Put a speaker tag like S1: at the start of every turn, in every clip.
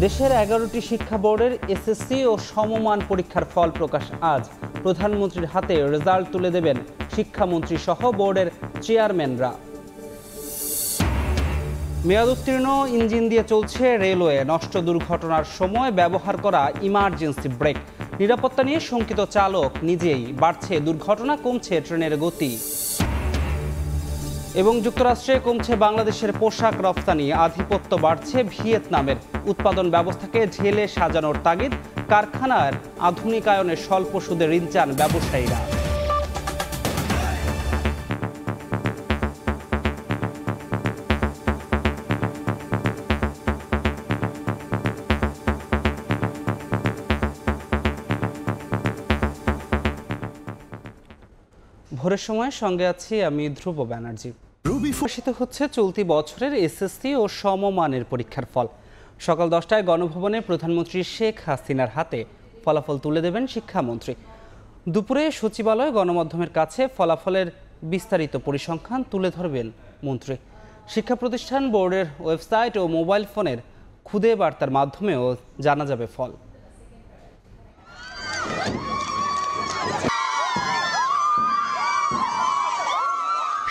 S1: দেশের 11টি শিক্ষা বোর্ডের এসএসসি ও সমমান পরীক্ষার ফল প্রকাশ আজ। প্রধানমন্ত্রীর হাতে রেজাল্ট তুলে দেবেন শিক্ষামন্ত্রী সহ বোর্ডের চেয়ারম্যানরা। মেয়াদ উত্তীর্ণ ইঞ্জিন দিয়ে চলছে রেলওয়ে। নষ্ট দুর্ঘটনার সময় ব্যবহার করা ইমার্জেন্সি ব্রেক। নিরাপত্তা নিয়ে শঙ্কিত চালক নিজেই। বাড়ছে দুর্ঘটনা, কমছে ট্রেনের গতি। এবং যুক্তরাষ্ট্রে কমছে বাংলাদেশের পোশাক রফতানি। আধিপত্য বাড়ছে ভিয়েতনামের। উৎপাদন ব্যবস্থাকে ঢেলে সাজানোর তাগিদ। কারখানার আধুনিকায়নে স্বল্প সুদে ঋণ চান ব্যবসায়ীরা। ভোরের সময় সঙ্গে আছি আমি ধ্রুব ব্যানার্জি। প্রকাশিত হচ্ছে চলতি বছরের এসএসসি ও সমমানের পরীক্ষার ফল। সকাল 10টায় গণভবনে প্রধানমন্ত্রী শেখ হাসিনার হাতে ফলাফল তুলে দেবেন শিক্ষামন্ত্রী। দুপুরে সচিবালয় গণমাধ্যমের কাছে ফলাফলের বিস্তারিত পরিসংখ্যান তুলে ধরবেন মন্ত্রী। শিক্ষা প্রতিষ্ঠান বোর্ডের ওয়েবসাইট ও মোবাইল ফোনের খুদে বার্তার মাধ্যমেও জানা যাবে ফল।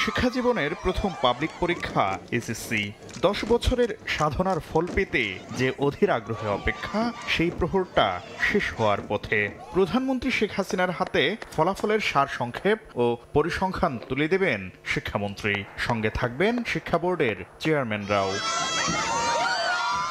S2: শিক্ষা জীবনের প্রথম পাবলিক পরীক্ষা এসএসসি। 10 বছরের সাধনার ফল পেতে যে অধীর আগ্রহে অপেক্ষা, সেই প্রহরটা শেষ হওয়ার পথে। প্রধানমন্ত্রী শেখ হাসিনার হাতে ফলাফলের সারসংক্ষেপ ও পরিসংখ্যান তুলে দেবেন শিক্ষামন্ত্রী। সঙ্গে থাকবেন শিক্ষা বোর্ডের চেয়ারম্যানরাও।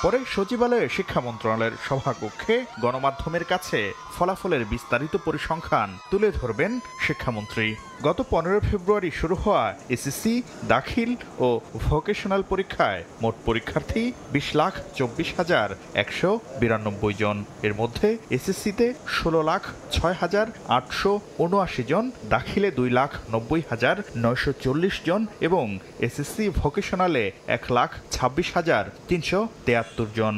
S2: পরে সচিবালয়ে শিক্ষা মন্ত্রণালয়ের সভাকক্ষে গণমাধ্যমের কাছে ফলাফলের বিস্তারিত পরিসংখ্যান তুলে ধরবেন শিক্ষামন্ত্রী। গত 15 ফেব্রুয়ারি শুরু হওয়া এসএসসি দাখিল ও ভোকেশনাল পরীক্ষায় মোট পরীক্ষার্থী 20,24,192 জন। এর মধ্যে এসএসসিতে 16,06,879 জন, দাখিলে 2,90,940 জন এবং এসএসসি ভোকেশনালে 1,26,373 জন।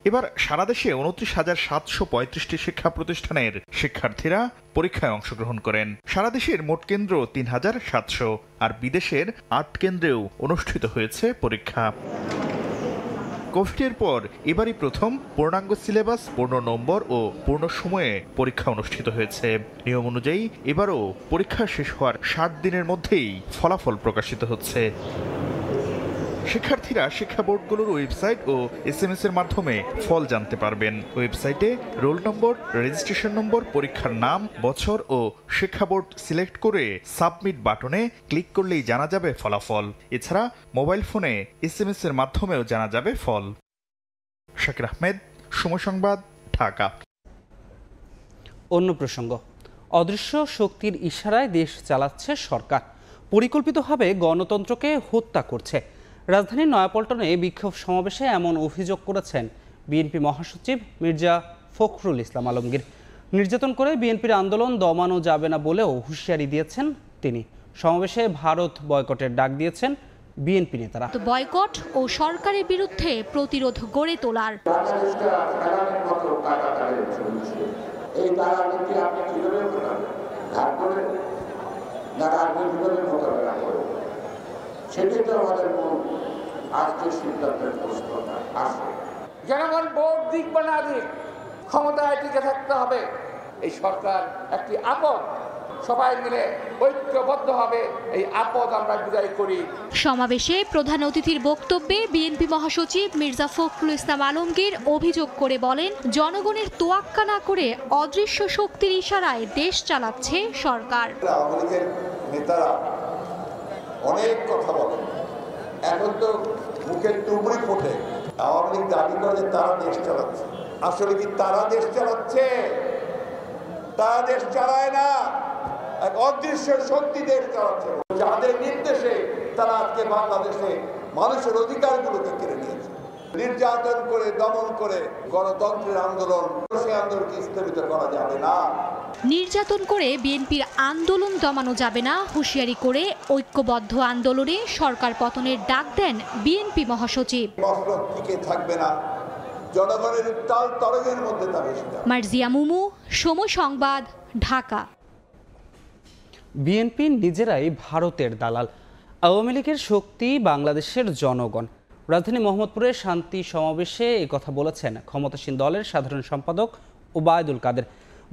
S2: এবার সারা দেশে 29,735টি শিক্ষা প্রতিষ্ঠানের শিক্ষার্থীরা পরীক্ষায় অংশগ্রহণ করেন। সারা দেশের মোট কেন্দ্র 3,700, আর বিদেশের 8 কেন্দ্রেও অনুষ্ঠিত হয়েছে পরীক্ষা। কোভিডের পর এবারই প্রথম পূর্ণাঙ্গ সিলেবাস, পূর্ণ নম্বর ও পূর্ণ সময়ে পরীক্ষা অনুষ্ঠিত হয়েছে। নিয়ম অনুযায়ী এবারও পরীক্ষা শেষ হওয়ার 60 দিনের মধ্যেই ফলাফল প্রকাশিত হচ্ছে। শিক্ষার্থীরা শিক্ষা বোর্ডগুলোর ওয়েবসাইট ও SMS এর মাধ্যমে ফল জানতে পারবেন। ওয়েবসাইটে রোল নম্বর, রেজিস্ট্রেশন নম্বর, পরীক্ষার নাম, বছর ও শিক্ষা বোর্ড সিলেক্ট করে সাবমিট বাটনে ক্লিক করলেই জানা যাবে ফলাফল। এছাড়া মোবাইল ফোনে SMS এর মাধ্যমেও জানা যাবে ফল। শাকির আহমেদ, সময় সংবাদ, ঢাকা।
S1: অন্য প্রসঙ্গ, অদৃশ্য শক্তির ইশারায় দেশ চালাচ্ছে সরকার। পরিকল্পিতভাবে গণতন্ত্রকে হত্যা করছে। রাজধানীর নয়াপল্টনে বিক্ষোভ সমাবেশে এমন অভিযোগ করেছেন বিএনপি মহাসচিব মির্জা ফখরুল ইসলাম আলমগীর। নির্যাতন করে বিএনপির আন্দোলন দমানো যাবে না বলেও হুঁশিয়ারি দিয়েছেন তিনি। সমাবেশে ভারত বয়কটের ডাক দিয়েছেন বিএনপি নেতারা।
S3: বয়কট ও সরকারের বিরুদ্ধে প্রতিরোধ গড়ে তোলার
S4: জনগণ ভোট দিক বা না দিক, ক্ষমতায় টিকে থাকতে হবে। এই সরকার একটি আপদ, সবাই মিলে ঐক্যবদ্ধ হবে এই আপদ আমরা বিদায় করি।
S3: সমাবেশে প্রধান অতিথির বক্তব্যে বিএনপি মহাসচিব মির্জা ফখরুল ইসলাম আলমগীর অভিযোগ করে বলেন, জনগণের তোয়াক্কা না করে অদৃশ্য শক্তির ইশারায় দেশ চালাচ্ছে সরকার।
S5: আওয়ামী লীগের নেতারা অনেক কথা বলেন, এখন তো মুখের টুকরি ফোটে। আওয়ামী লীগ দাবি করে যে তারা দেশ চালাচ্ছে। আসলে কি তারা দেশ চালাচ্ছে? তারা দেশ চালায় না, এক অদৃশ্য শক্তি দেশ চালাচ্ছে, যাদের নির্দেশে তারা আজকে বাংলাদেশে মানুষের অধিকারগুলোকে কেড়ে নিয়েছে। নির্যাতন করে, দমন করে গণতন্ত্রের আন্দোলন, সেই আন্দোলনকে স্থগিত করা যাবে না।
S3: নির্যাতন করে বিএনপির আন্দোলন দমানো যাবে না হুঁশিয়ারি করে ঐক্যবদ্ধ আন্দোলনে সরকার পতনের ডাক দেন বিএনপি মহাসচিব।
S5: টিকে থাকবে না, জনগণের উত্তাল তরঙ্গের মধ্যে
S3: মার্জিয়া মুমু, সময় সংবাদ, ঢাকা।
S1: বিএনপি নিজেরাই ভারতের দালাল। আওয়ামী লীগের শক্তি বাংলাদেশের জনগণ। রাজধানী মোহাম্মদপুরে শান্তি সমাবেশে এই কথা বলেছেন ক্ষমতাসীন দলের সাধারণ সম্পাদক ওবায়দুল কাদের।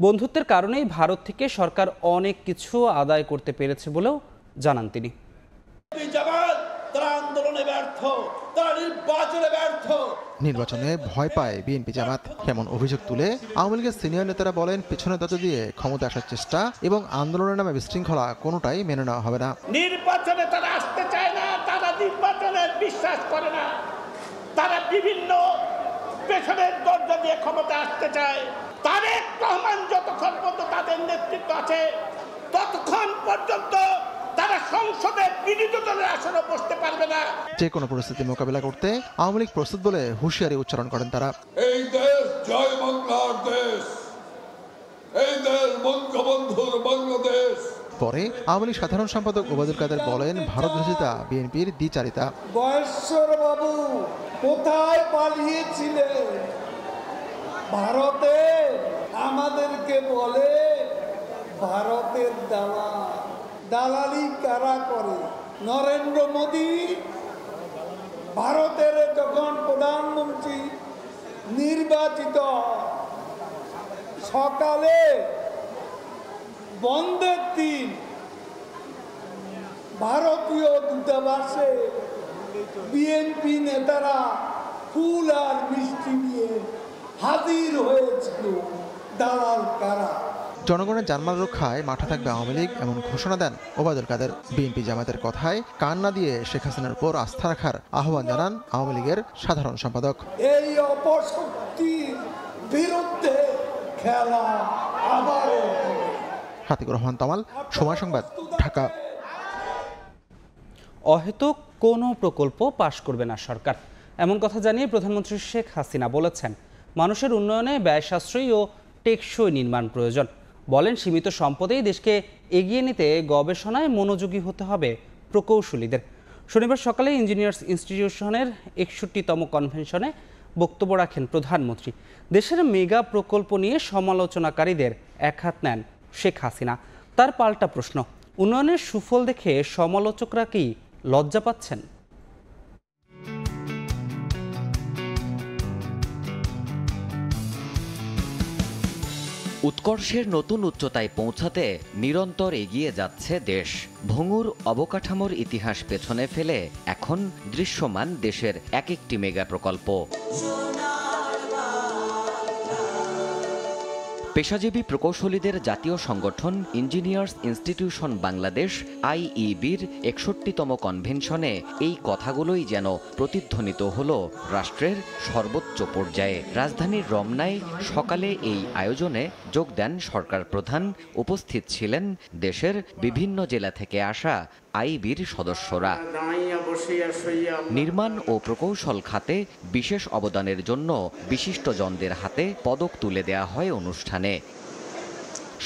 S1: বন্ধুত্বের কারণেই ভারত থেকে সরকার অনেক কিছু আদায় করতে পেরেছে বলেও জানান তিনি।
S6: নির্বাচনে ভয় পায় বিএনপি জামাত, এমন অভিযোগ তুলে আওয়ামী লীগের সিনিয়র নেতারা বলেন পেছনে দরজা দিয়ে ক্ষমতা আসার চেষ্টা এবং আন্দোলনের নামে বিশৃঙ্খলা কোনোটাই মেনে নেওয়া হবে না।
S7: নির্বাচনে তারা আসতে চায় না, তারা নির্বাচনের বিশ্বাস করে না, তারা বিভিন্ন পেছনের দরজা দিয়ে ক্ষমতা আসতে চায়। তারেক রহমান যতক্ষণ পর্যন্ত তাদের নেতৃত্ব আছে ততক্ষণ পর্যন্ত তারা সংসদের বিরোধী দলের আসনে বসতে পারবে না।
S6: যে কোনো পরিস্থিতি মোকাবিলা করতে আওয়ামী লীগ প্রস্তুত বলে হুঁশিয়ারি উচ্চারণ করেন তারা।
S5: এই দেশ জয় বাংলার দেশ, এই দেশ বঙ্গবন্ধুর বাংলাদেশ।
S6: পরে আওয়ামী লীগ সাধারণ সম্পাদক ওবায়দুল কাদের বলেন ভারত বিরোধিতা বিএনপির দ্বিচারিতা।
S8: বয়স্কর বাবু কোথায় পালিয়েছিলেন? ভারতে আমাদেরকে বলে ভারতের দালালি কারা করে? নরেন্দ্র মোদী ভারতের যখন প্রধানমন্ত্রী নির্বাচিত সকালে বন্ধের দিন ভারতীয় দূতাবাসে বিএনপি নেতারা ফুল আর মিষ্টি নিয়ে হাজির হয়েছিল। দালাল কারা?
S6: জনগণের জানমাল রক্ষায় মাঠে থাকবে আওয়ামী লীগ এমন ঘোষণা দেন ওবায়দুল কাদের। বিএনপি জামাতের কথায় কান না দিয়ে শেখ হাসিনার উপর আস্থা রাখার আহ্বান জানান আওয়ামী লীগের সাধারণ সম্পাদক।
S8: এই অপশক্তির বিরুদ্ধে খেলা আবারও।
S6: হাতিকুর রহমান তামাল, সময় সংবাদ, ঢাকা।
S1: অহেতুক কোনো প্রকল্প পাশ করবে না সরকার, এমন কথা জানিয়ে প্রধানমন্ত্রী শেখ হাসিনা বলেছেন মানুষের উন্নয়নে ব্যয় সাশ্রয়ী ও টেকসই নির্মাণ প্রয়োজন। বলেন সীমিত সম্পদেই দেশকে এগিয়ে নিতে গবেষণায় মনোযোগী হতে হবে প্রকৌশলীদের। শনিবার সকালে ইঞ্জিনিয়ার্স ইনস্টিটিউশনের 61তম কনভেনশনে বক্তব্য রাখেন প্রধানমন্ত্রী। দেশের মেগা প্রকল্প নিয়ে সমালোচনাকারীদের একহাত নেন শেখ হাসিনা। তার পাল্টা প্রশ্ন, উন্নয়নের সুফল দেখে সমালোচকরা কি লজ্জা পাচ্ছেন?
S9: উৎকর্ষের নতুন উচ্চতায় পৌঁছাতে নিরন্তর এগিয়ে যাচ্ছে দেশ। ভঙ্গুর অবকাঠামোর ইতিহাস পেছনে ফেলে এখন দৃশ্যমান দেশের এক একটি মেগা প্রকল্প। পেশাজীবী প্রকৌশলীদের জাতীয় সংগঠন ইঞ্জিনিয়ার্স ইনস্টিটিউশন বাংলাদেশ আইইবির 61তম কনভেনশনে এই কথাগুলোই যেন প্রতিধ্বনিত হলো রাষ্ট্রের সর্বোচ্চ পর্যায়ে। রাজধানীর রমনায় সকালে এই আয়োজনে যোগ দেন সরকার প্রধান। উপস্থিত ছিলেন দেশের বিভিন্ন জেলা থেকে আসা আইবির সদস্যরা। নির্মাণ ও প্রকৌশল খাতে বিশেষ অবদানের জন্য বিশিষ্টজনদের হাতে পদক তুলে দেয়া হয় অনুষ্ঠানে।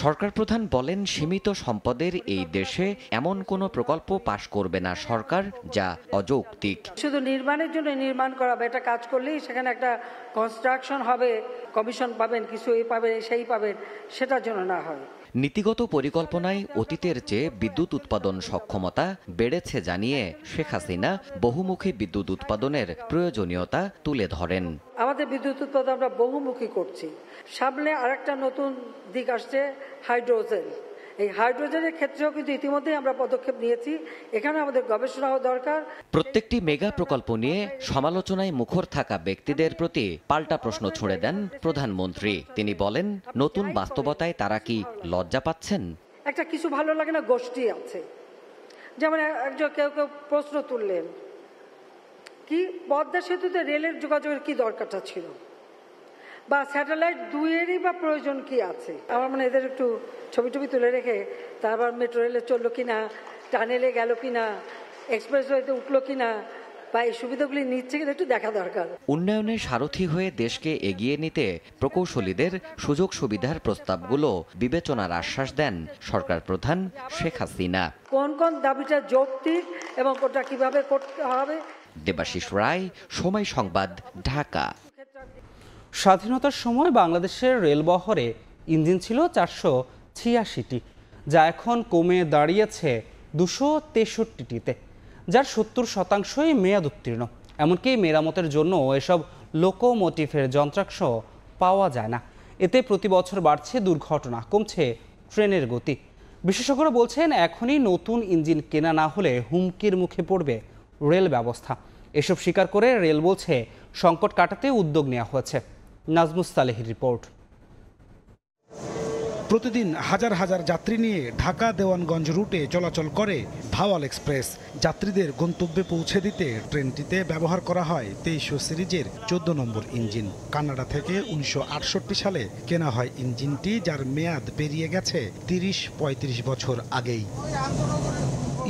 S9: সরকার প্রধান বলেন সীমিত সম্পদের এই দেশে এমন কোনো প্রকল্প পাশ করবে না সরকার যা অযৌক্তিক।
S10: শুধু নির্মাণের জন্য নির্মাণ করা হবে, এটা কাজ করলেই সেখানে একটা কনস্ট্রাকশন হবে, কমিশন পাবেন, কিছু এই পাবেন সেই পাবেন, সেটার জন্য না হয়।
S9: নীতিগত পরিকল্পনায় অতীতের চেয়ে বিদ্যুৎ উৎপাদন সক্ষমতা বেড়েছে জানিয়ে শেখ হাসিনা বহুমুখী বিদ্যুৎ উৎপাদনের প্রয়োজনীয়তা তুলে ধরেন।
S10: আমাদের বিদ্যুৎ উৎপাদন আমরা বহুমুখী করছি। সামনে আরেকটা নতুন দিক আসছে, হাইড্রোজেন। এই হাইড্রোজেনের ক্ষেত্রেও কিন্তু ইতিমধ্যেই আমরা পদক্ষেপ নিয়েছি। এখানে আমাদের গবেষণা দরকার।
S9: প্রত্যেকটি মেগা প্রকল্প নিয়ে সমালোচনায় মুখর থাকা ব্যক্তিদের প্রতি পাল্টা প্রশ্ন ছুড়ে দেন প্রধানমন্ত্রী। তিনি বলেন নতুন বাস্তবতায় তারা কি লজ্জা পাচ্ছেন?
S10: একটা কিছু ভালো লাগে না গোষ্ঠী আছে, যেমন একজন কেউ প্রশ্ন তুললেন কি পদ্মা সেতুতে রেলের যোগাযোগের কি দরকারটা ছিল, বা স্যাটেলাইট দুইয়েরই বা প্রয়োজন কি আছে। আমার মানে এদের একটু ছবি তুলে রেখে তারপর মেট্রো রেলে চললো কিনা, টানেলে গেল কিনা, এক্সপ্রেসওয়েতে উঠলো কিনা, বা এই সুবিধাগুলি নিচ্ছে কিনা একটু দেখা দরকার।
S9: উন্নয়নের সারথি হয়ে দেশকে এগিয়ে নিতে প্রকৌশলীদের সুযোগ সুবিধার প্রস্তাবগুলো বিবেচনার আশ্বাস দেন সরকার প্রধান শেখ হাসিনা।
S10: কোন কোন দাবিটা যৌক্তিক এবং কোনটা কিভাবে করতে হবে।
S9: দেবাশিস রায়, সময় সংবাদ, ঢাকা।
S1: স্বাধীনতার সময় বাংলাদেশের রেলবহরে ইঞ্জিন ছিল 486টি, যা এখন কমে দাঁড়িয়েছে 263টিতে, যার 70%ই মেয়াদ উত্তীর্ণ। এমনকি মেরামতের জন্য এসব লোকোমোটিভের যন্ত্রাংশ পাওয়া যায় না। এতে প্রতি বছর বাড়ছে দুর্ঘটনা, কমছে ট্রেনের গতি। বিশেষজ্ঞরা বলছেন এখনই নতুন ইঞ্জিন কেনা না হলে হুমকির মুখে পড়বে রেল ব্যবস্থা। এসব স্বীকার করে রেল বলছে সংকট কাটাতে উদ্যোগ নেওয়া হয়েছে। নাজমুস সালেহির রিপোর্ট।
S11: প্রতিদিন হাজার হাজার যাত্রী নিয়ে ঢাকা দেওয়ানগঞ্জ রুটে চলাচল করে ভাওয়াল এক্সপ্রেস। যাত্রীদের গন্তব্যে পৌঁছে দিতে ট্রেনটিতে ব্যবহার করা হয় 2300 সিরিজের 14 নম্বর ইঞ্জিন। কানাডা থেকে 1968 সালে কেনা হয় ইঞ্জিনটি, যার মেয়াদ পেরিয়ে গেছে 30-35 বছর আগেই।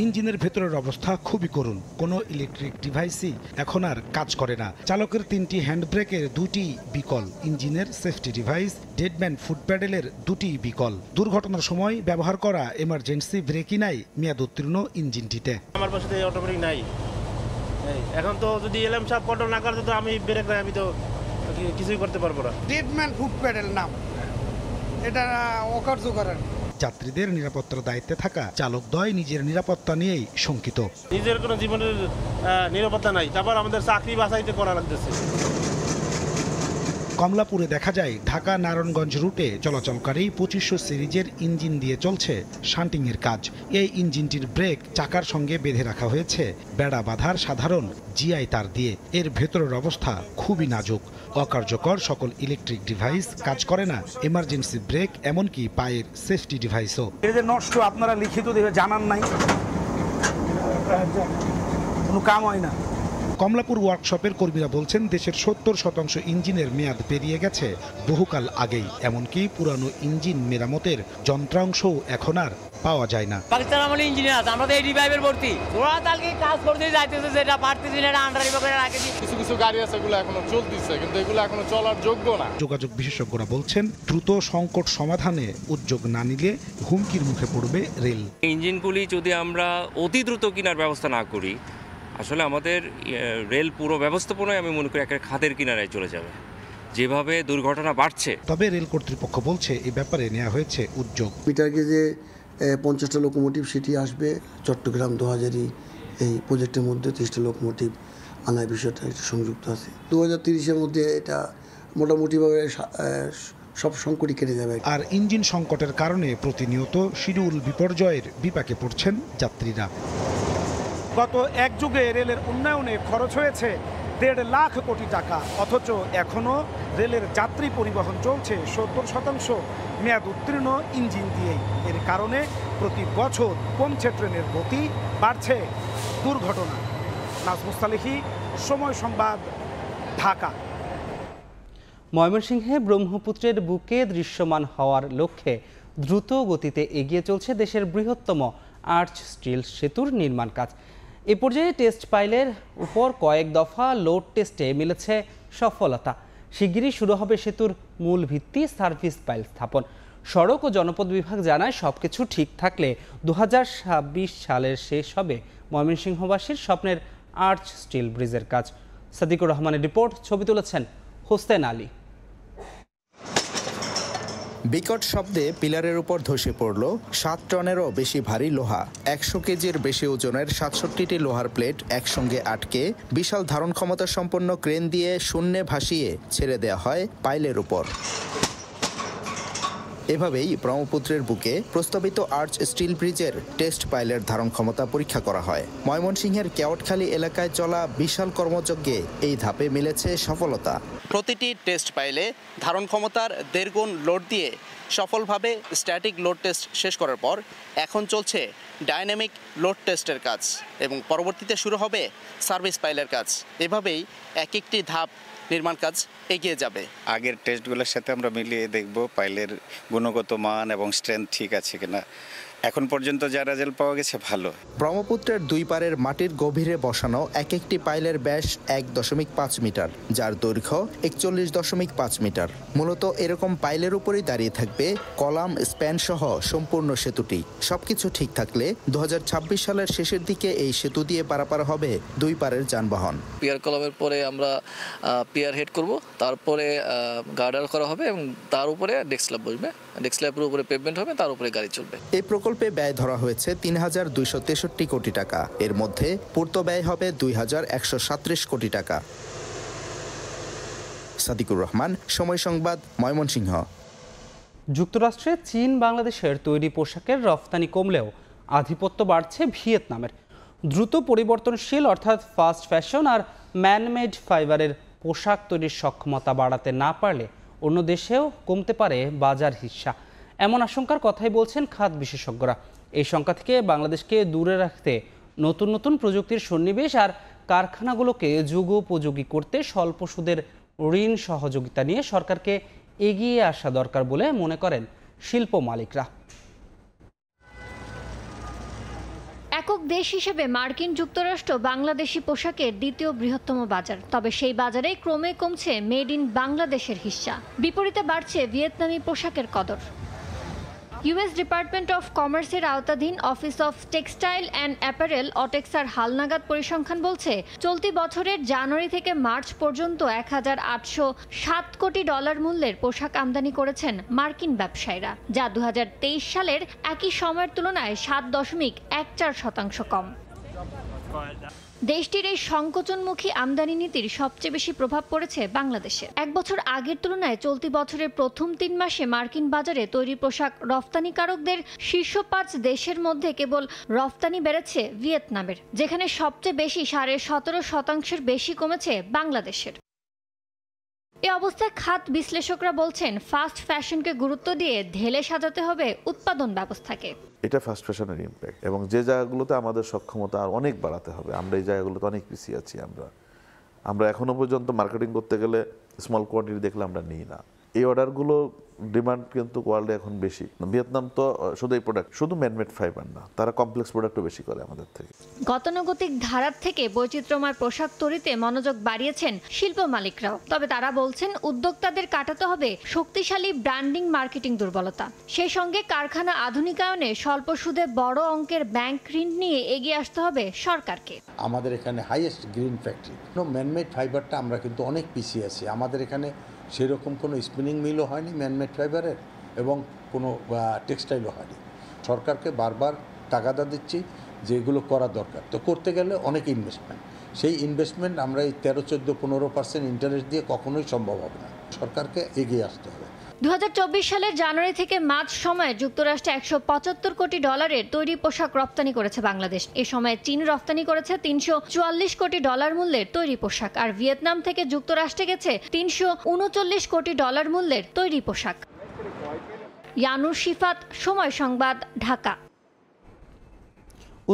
S11: ইঞ্জিনের ভেতরের অবস্থা খুবই করুণ। কোনো ইলেকট্রিক ডিভাইসই এখন আর কাজ করে না। চালকের 3টি হ্যান্ড ব্রেকের 2টি বিকল, ইঞ্জিনের সেফটি ডিভাইস, ডেডম্যান ফুট প্যাডেলের 2টি বিকল। দুর্ঘটনার সময় ব্যবহার করা এমার্জেন্সি ব্রেকই নাই মেয়াদ উত্তীর্ণ ইঞ্জিনটিতে।
S12: আমার পাশে অটোমেটিক নাই, এখন তো যদি এলএম সাহেব কন্ট্রোল না করতে তো আমি ব্রেক নাই, আমি তো কিছুই করতে পারবো না।
S13: ডেডম্যান ফুট প্যাডেল নাম, এটা অকার্যকর।
S11: যাত্রীদের নিরাপত্তার দায়িত্বে থাকা চালকদ্বয় নিজের নিরাপত্তা নিয়েই শঙ্কিত।
S12: নিজের কোনো জীবনের নিরাপত্তা নাই, তারপর আমাদের চাকরি বাছাইতে করা লাগতেছে।
S11: কমলাপুরে দেখা যায় ঢাকা নারায়ণগঞ্জ রুটে চলাচলকারী 2500 সিরিজের ইঞ্জিন দিয়ে চলছে শান্টিংয়ের কাজ। এই ইঞ্জিনটির ব্রেক চাকার সঙ্গে বেঁধে রাখা হয়েছে বেড়া বাঁধার সাধারণ জিআই তার দিয়ে। এর ভেতরের অবস্থা খুবই নাজুক। অকার্যকর সকল ইলেকট্রিক ডিভাইস কাজ করে না, এমার্জেন্সি ব্রেক, এমনকি পায়ের সেফটি ডিভাইসও।
S13: এদের নষ্ট, আপনারা লিখিত দিয়ে জানান নাই, কোনো কাম হয় না।
S11: কমলাপুর ওয়ার্কশপের কর্মীরা বলছেন দেশের 70% ইঞ্জিনের মেয়াদ পেরিয়ে গেছে বহুকাল আগেই। এমনকি পুরানো ইঞ্জিন মেরামতের যন্ত্রাংশও এখন আর পাওয়া যায় না।
S14: পাকিস্তান আমলে ইঞ্জিনিয়ার আছে, আমরা তো এই রিভাইভের ভর্তি, ওরা তালকে কাজ করতে যাইতেছে, যেটা পারতেছি না এটা আন্ডার রিভাইভে রাখেছি।
S15: কিছু কিছু গাড়ি আছে এগুলো এখনো চলতেছে, কিন্তু এগুলো এখনো চলার যোগ্য না।
S11: যোগাযোগ বিশেষজ্ঞরা বলছেন দ্রুত সংকট সমাধানে উদ্যোগ না নিলে হুমকির মুখে পড়বে রেল।
S16: ইঞ্জিনগুলি যদি আমরা অতি দ্রুত কেনার ব্যবস্থা না করি, আসলে আমাদের রেল পুরো ব্যবস্থাপনায় আমি মনে করি একটা খাদের কিনারায় চলে যাবে, যেভাবে দুর্ঘটনা বাড়ছে।
S11: তবে রেল কর্তৃপক্ষ বলছে এই ব্যাপারে নেওয়া হয়েছে উদ্যোগ।
S17: মিটারকে যে 50টা লোকোমোটিভ সেটি আসবে চট্টগ্রাম 2000 এই প্রজেক্টের মধ্যে 30টা লোকোমোটিভ আনার বিষয়টা এটা সংযুক্ত আছে। 2030-এর মধ্যে এটা মোটামুটিভাবে সব সংকটই কেটে যাবে।
S11: আর ইঞ্জিন সংকটের কারণে প্রতিনিয়ত শিডিউল বিপর্যয়ের বিপাকে পড়ছেন যাত্রীরা।
S13: গত এক যুগে রেলের উন্নয়নে খরচ হয়েছে 1.5 লাখ কোটি টাকা, অথচ এখনও রেলের যাত্রী পরিবহন চলছে 70% মেয়াদ উত্তীর্ণ ইঞ্জিন দিয়েই। এর কারণে প্রতি বছর কমছে ট্রেনের গতি, বাড়ছে দুর্ঘটনা। নাজমুস সালেহী, সময় সংবাদ, ঢাকা।
S1: ময়মনসিংহে ব্রহ্মপুত্রের বুকে দৃশ্যমান হওয়ার লক্ষ্যে দ্রুত গতিতে এগিয়ে চলছে দেশের বৃহত্তম আর্চ স্টিল সেতুর নির্মাণ কাজ। এ পর্যায়ে টেস্ট পাইলের উপর কয়েক দফা লোড টেস্টে মিলেছে সফলতা। শিগগিরই শুরু হবে সেতুর মূল ভিত্তি সার্ভিস পাইল স্থাপন। সড়ক ও জনপদ বিভাগ জানায় সবকিছু ঠিক থাকলে 2026 সালের শেষ হবে ময়মনসিংহবাসীর স্বপ্নের আর্চ স্টিল ব্রিজের কাজ। সাদিকুর রহমানের রিপোর্ট, ছবি তুলেছেন হোসেন আলী।
S18: বিকট শব্দে পিলারের উপর ধসে পড়ল 7 টনেরও বেশি ভারী লোহা। 100 কেজির বেশি ওজনের 67টি লোহার প্লেট একসঙ্গে আটকে বিশাল ধারণ ক্ষমতা সম্পন্ন ক্রেন দিয়ে শূন্যে ভাসিয়ে ছেড়ে দেওয়া হয় পাইলের উপর। এভাবেই ব্রহ্মপুত্রের বুকে প্রস্তাবিত আর্চ স্টিল ব্রিজের টেস্ট পাইলের ধারণ ক্ষমতা পরীক্ষা করা হয়। ময়মনসিংহের কেওটখালী এলাকায় চলা বিশাল কর্মযজ্ঞে এই ধাপে মিলেছে সফলতা। প্রতিটি টেস্ট পাইলে ধারণ ক্ষমতার 1.5 গুণ লোড দিয়ে সফলভাবে স্ট্যাটিক লোড টেস্ট শেষ করার পর এখন চলছে ডাইনামিক লোড টেস্টের কাজ এবং পরবর্তীতে শুরু হবে সার্ভিস পাইলের কাজ। এভাবেই এক একটি ধাপ নির্মাণ কাজ এগিয়ে যাবে।
S19: আগের টেস্টগুলোর সাথে আমরা মিলিয়ে দেখব পাইলের গুণগত মান এবং স্ট্রেংথ ঠিক আছে কিনা। এখন পর্যন্ত যা রেজাল্ট পাওয়া গেছে ভালো।
S18: ব্রহ্মপুত্রের দুই পারের মাটির গভীরে বসানো এক একটি পাইলের ব্যাস 1.5 মিটার, যার দৈর্ঘ্য 41.5 মিটার। মূলত এরকম পাইলের উপরেই দাঁড়িয়ে থাকবে কলাম স্প্যান সহ সম্পূর্ণ সেতুটি। সবকিছু ঠিক থাকলে 2026 সালের শেষের দিকে এই সেতু দিয়ে পারাপার হবে দুই পারের যানবাহন।
S20: পিয়ার কলামের পরে আমরা পিয়ার হেড করব, তারপরে গার্ডার করা হবে এবং তার উপরে ডেস্ক স্ল্যাব বসবে। ডেস্ক স্ল্যাবের উপরে পেভমেন্ট হবে, তার উপরে গাড়ি চলবে।
S18: এই প্রকল্প প্রকল্পে ব্যয় ধরা হয়েছে ৩,২৬৩ কোটি টাকা। এর মধ্যে পূর্ত ব্যয় হবে ২,১৩৭ কোটি টাকা। সাদিকুর রহমান, সময় সংবাদ, ময়মনসিংহ।
S1: যুক্তরাষ্ট্রে চীন বাংলাদেশের তৈরি পোশাকের রফতানি কমলেও আধিপত্য বাড়ছে ভিয়েতনামের। দ্রুত পরিবর্তনশীল অর্থাৎ ফাস্ট ফ্যাশন আর ম্যানমেড ফাইবারের পোশাক তৈরির সক্ষমতা বাড়াতে না পারলে অন্য দেশেও কমতে পারে বাজার হিস্সা, এমন আশঙ্কার কথাই বলছেন খাত বিশেষজ্ঞরা। এই শঙ্কা থেকে বাংলাদেশকে দূরে রাখতে নতুন নতুন প্রযুক্তির সন্নিবেশ আর কারখানাগুলোকে যুগোপযোগী করতে স্বল্প সুদের ঋণ সহযোগিতা নিয়ে সরকারকে এগিয়ে আসা দরকার বলে মনে করেন শিল্প মালিকরা।
S3: একক দেশ হিসেবে মার্কিন যুক্তরাষ্ট্র বাংলাদেশি পোশাকের দ্বিতীয় বৃহত্তম বাজার। তবে সেই বাজারে ক্রমে কমছে মেড ইন বাংলাদেশের হিস্সা, বিপরীতে বাড়ছে ভিয়েতনামি পোশাকের কদর। ইউএস ডিপার্টমেন্ট অফ কমার্সের আওতাধীন office of textile and apparel অটেক্সার হালনাগাদ পরিসংখ্যান বলছে, চলতি বছরের জানুয়ারি থেকে মার্চ পর্যন্ত 1,807 কোটি ডলার মূল্যের পোশাক আমদানি করেছেন মার্কিন ব্যবসায়ীরা, যা 2023 সালের একই সময়ের তুলনায় 7.14% কম। দেশটির এই সংকোচনমুখী আমদানি নীতির সবচেয়ে বেশি প্রভাব পড়েছে বাংলাদেশে। এক বছর আগের তুলনায় চলতি বছরের প্রথম 3 মাসে মার্কিন বাজারে তৈরি পোশাক রফতানিকারকদের শীর্ষ 5 দেশের মধ্যে কেবল রফতানি বেড়েছে ভিয়েতনামের, যেখানে সবচেয়ে বেশি 17.5% বেশি কমেছে বাংলাদেশের। এ অবস্থায় খাত বিশ্লেষকরা বলছেন, ফাস্ট ফ্যাশনকে গুরুত্ব দিয়ে ঢেলে সাজাতে হবে উৎপাদন ব্যবস্থাকে।
S21: এটা ফাস্ট ফ্যাশনের ইম্প্যাক্ট, এবং যে জায়গাগুলোতে আমাদের সক্ষমতা আর অনেক বাড়াতে হবে, আমরা এই জায়গাগুলোতে অনেক পিছিয়ে আছি। আমরা এখনো পর্যন্ত মার্কেটিং করতে গেলে স্মল কোয়ান্টিটি দেখলে আমরা নিই না। এই অর্ডারগুলো ডিমান্ড কিন্তু ওয়ার্ল্ডে এখন বেশি। ভিয়েতনাম তো শুধু এই প্রোডাক্ট, শুধু ম্যানমেড ফাইবার না, তারা কমপ্লেক্স প্রোডাক্টও বেশি করে আমাদের থেকে।
S3: গতানুগতিক ধারার থেকে বৈচিত্র্যময় পোশাক তৈরিতে মনোযোগ বাড়িয়েছেন শিল্প মালিকরাও। তবে তারা বলছেন, উদ্যোক্তাদের কাটাতে হবে শক্তিশালী ব্র্যান্ডিং মার্কেটিং দুর্বলতা। সেই সঙ্গে কারখানা আধুনিকায়নে স্বল্প সুদে বড় অঙ্কের ব্যাংক ঋণ নিয়ে এগিয়ে আসতে হবে সরকারকে।
S22: আমাদের এখানে হাইয়েস্ট গ্রিন ফ্যাক্টরি, ম্যানমেড ফাইবারটা আমরা কিন্তু অনেক পিছিয়ে আছি। আমাদের এখানে সেরকম কোনো স্পিনিং মিলও হয়নি ম্যানমেড ফাইবারের, এবং কোনো টেক্সটাইলও হয়নি। সরকারকে বারবার তাগাদা দিচ্ছি যে এগুলো করা দরকার। তো করতে গেলে অনেক ইনভেস্টমেন্ট, সেই ইনভেস্টমেন্ট আমরা এই 13-14-15% ইন্টারেস্ট দিয়ে কখনোই সম্ভব হবে না। সরকারকে এগিয়ে আসতে হবে।
S3: 2024 সালের জানুয়ারি থেকে মার্চ সময়ে যুক্তরাষ্ট্রে 175 কোটি ডলারের তৈরি পোশাক রপ্তানি করেছে বাংলাদেশ। এ সময় চীন রপ্তানি করেছে 344 কোটি ডলার মূল্যের তৈরি পোশাক, আর ভিয়েতনাম থেকে যুক্তরাষ্ট্রে গেছে 339 কোটি ডলার মূল্যের তৈরি পোশাক। ইয়ানুর শিফাত, সময় সংবাদ, ঢাকা।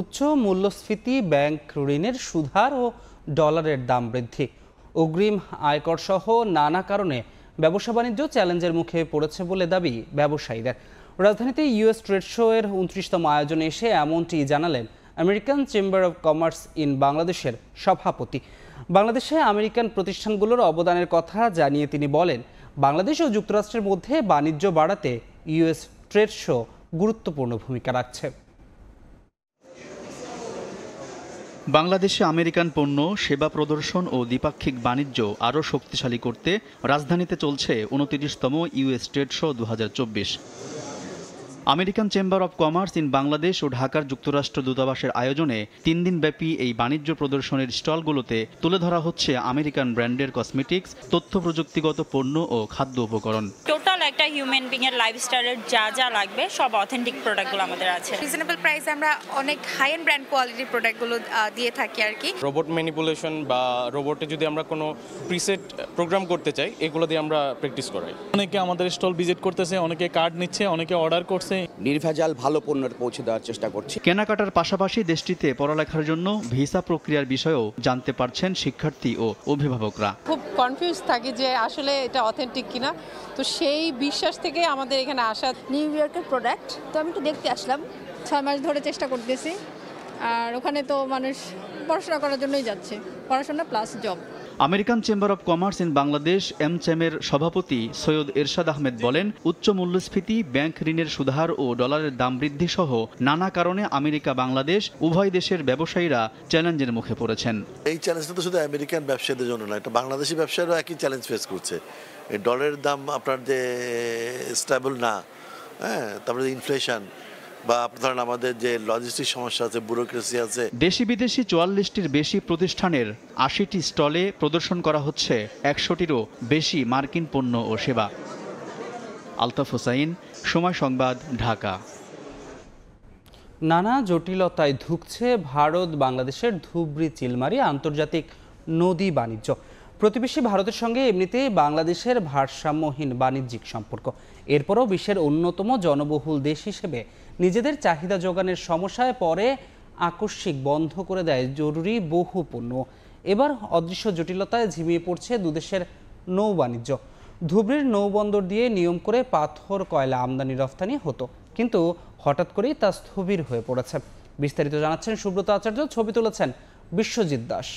S1: উচ্চ মূল্যস্ফীতি, ব্যাংক ঋণের সুদহার ও ডলারের দাম বৃদ্ধি, অগ্রিম আয়কর সহ নানা কারণে ব্যবসা বাণিজ্য চ্যালেঞ্জের মুখে পড়েছে বলে দাবি ব্যবসায়ীদের। রাজধানীতে ইউএস ট্রেড শো এর 29তম আয়োজনে এসে এমনটি জানালেন American chamber of commerce in বাংলাদেশের সভাপতি। বাংলাদেশে আমেরিকান প্রতিষ্ঠানগুলোর অবদানের কথা জানিয়ে তিনি বলেন, বাংলাদেশ ও যুক্তরাষ্ট্রের মধ্যে বাণিজ্য বাড়াতে ইউএস ট্রেড শো গুরুত্বপূর্ণ ভূমিকা রাখছে।
S23: বাংলাদেশে আমেরিকান পণ্য, সেবা প্রদর্শন ও দ্বিপাক্ষিক বাণিজ্য আরও শক্তিশালী করতে রাজধানীতে চলছে 29তম US trade show 2024। American chamber of commerce in Bangladesh ও ঢাকার যুক্তরাষ্ট্র দূতাবাসের আয়োজনে 3 দিনব্যাপী এই বাণিজ্য প্রদর্শনের স্টলগুলোতে তুলে ধরা হচ্ছে আমেরিকান ব্র্যান্ডের কসমেটিক্স, তথ্য প্রযুক্তিগত পণ্য ও খাদ্য উপকরণ।
S24: টোটাল একটা হিউম্যান বিং এর লাইফস্টাইলের যা যা লাগবে সব অথেন্টিক প্রোডাক্টগুলো আমাদের আছে। রিজনেবল প্রাইসে আমরা অনেক হাই এন্ড ব্র্যান্ড কোয়ালিটির প্রোডাক্টগুলো দিয়ে থাকি আর কি।
S25: রোবট ম্যানিপুলেশন বা রোবটে যদি আমরা কোনো প্রিসেট প্রোগ্রাম করতে চাই, এগুলো দিয়ে আমরা প্র্যাকটিস করাই। অনেকে আমাদের স্টল ভিজিট করতেছে, অনেকে কার্ড নিচ্ছে, অনেকে অর্ডার করছে।
S26: নির্ভেজাল ভালো পণ্য পৌঁছে দেওয়ার চেষ্টা করছি।
S23: কেনাকাটার পাশাপাশি দেশটিতে পড়ালেখার জন্য ভিসা প্রক্রিয়ার বিষয়েও জানতে পারছেন শিক্ষার্থী ও অভিভাবকরা।
S27: খুব কনফিউজ থাকি যে আসলে এটা অথেন্টিক কিনা, তো সেই বিশ্বাস থেকে আমাদের এখানে আসা।
S28: নিউ ইয়র্কের প্রোডাক্ট, তো আমি একটু দেখতে আসলাম। 6 মাস ধরে চেষ্টা করতেছি, আর ওখানে তো মানুষ পড়াশোনা করার জন্যই যাচ্ছে, পড়াশোনা plus job.
S23: American chamber of commerce in Bangladesh এমচেমের সভাপতি সৈয়দ এরশাদ আহমেদ বলেন, উচ্চ মূল্যস্ফীতি, ব্যাংক ঋণের সুদহার ও ডলারের দাম বৃদ্ধি সহ নানা কারণে আমেরিকা বাংলাদেশ উভয় দেশের ব্যবসায়ীরা চ্যালেঞ্জের মুখে পড়েছেন।
S29: এই চ্যালেঞ্জটা তো শুধু আমেরিকান ব্যবসায়ীদের জন্য না, এটা বাংলাদেশি ব্যবসায়ীরাও একই চ্যালেঞ্জ ফেস করছে। এই ডলারের দাম আপনার যে স্টেবল না, হ্যাঁ, তারপরে ইনফ্লেশন, বা ধরেন আমাদের যে লজিস্টিক সমস্যা আছে, ব্যুরোক্রেসি আছে।
S23: দেশি বিদেশি ৪৪টির বেশি প্রতিষ্ঠানের ৮০টি স্টলে প্রদর্শন করা হচ্ছে ১০০টিরও বেশি মার্কিন পণ্য ও সেবা। আলতাফ হোসাইন, সময় সংবাদ, ঢাকা।
S1: নানা জটিলতায় ধুঁকছে ভারত বাংলাদেশের ধুবড়ী চিলমারি আন্তর্জাতিক নদী বাণিজ্য। প্রতিবেশী ভারতের সঙ্গে এমনিতেই বাংলাদেশের ভারসাম্যহীন বাণিজ্যিক সম্পর্ক। এরপরও বিশ্বের অন্যতম জনবহুল দেশ হিসেবে নিজেদের চাহিদা যোগানের সমস্যায় পরে আকস্মিক বন্ধ করে দেয় জরুরি বহু পণ্য। এবার অদৃশ্য জটিলতায় ঝিমিয়ে পড়ছে দুদেশের নৌ বাণিজ্য। ধুবড়ীর নৌবন্দর দিয়ে নিয়ম করে পাথর কয়লা আমদানি রফতানি হতো, কিন্তু হঠাৎ করেই তা স্থবির হয়ে পড়েছে। বিস্তারিত জানাচ্ছেন সুব্রত আচার্য, ছবি তুলেছেন বিশ্বজিৎ দাস।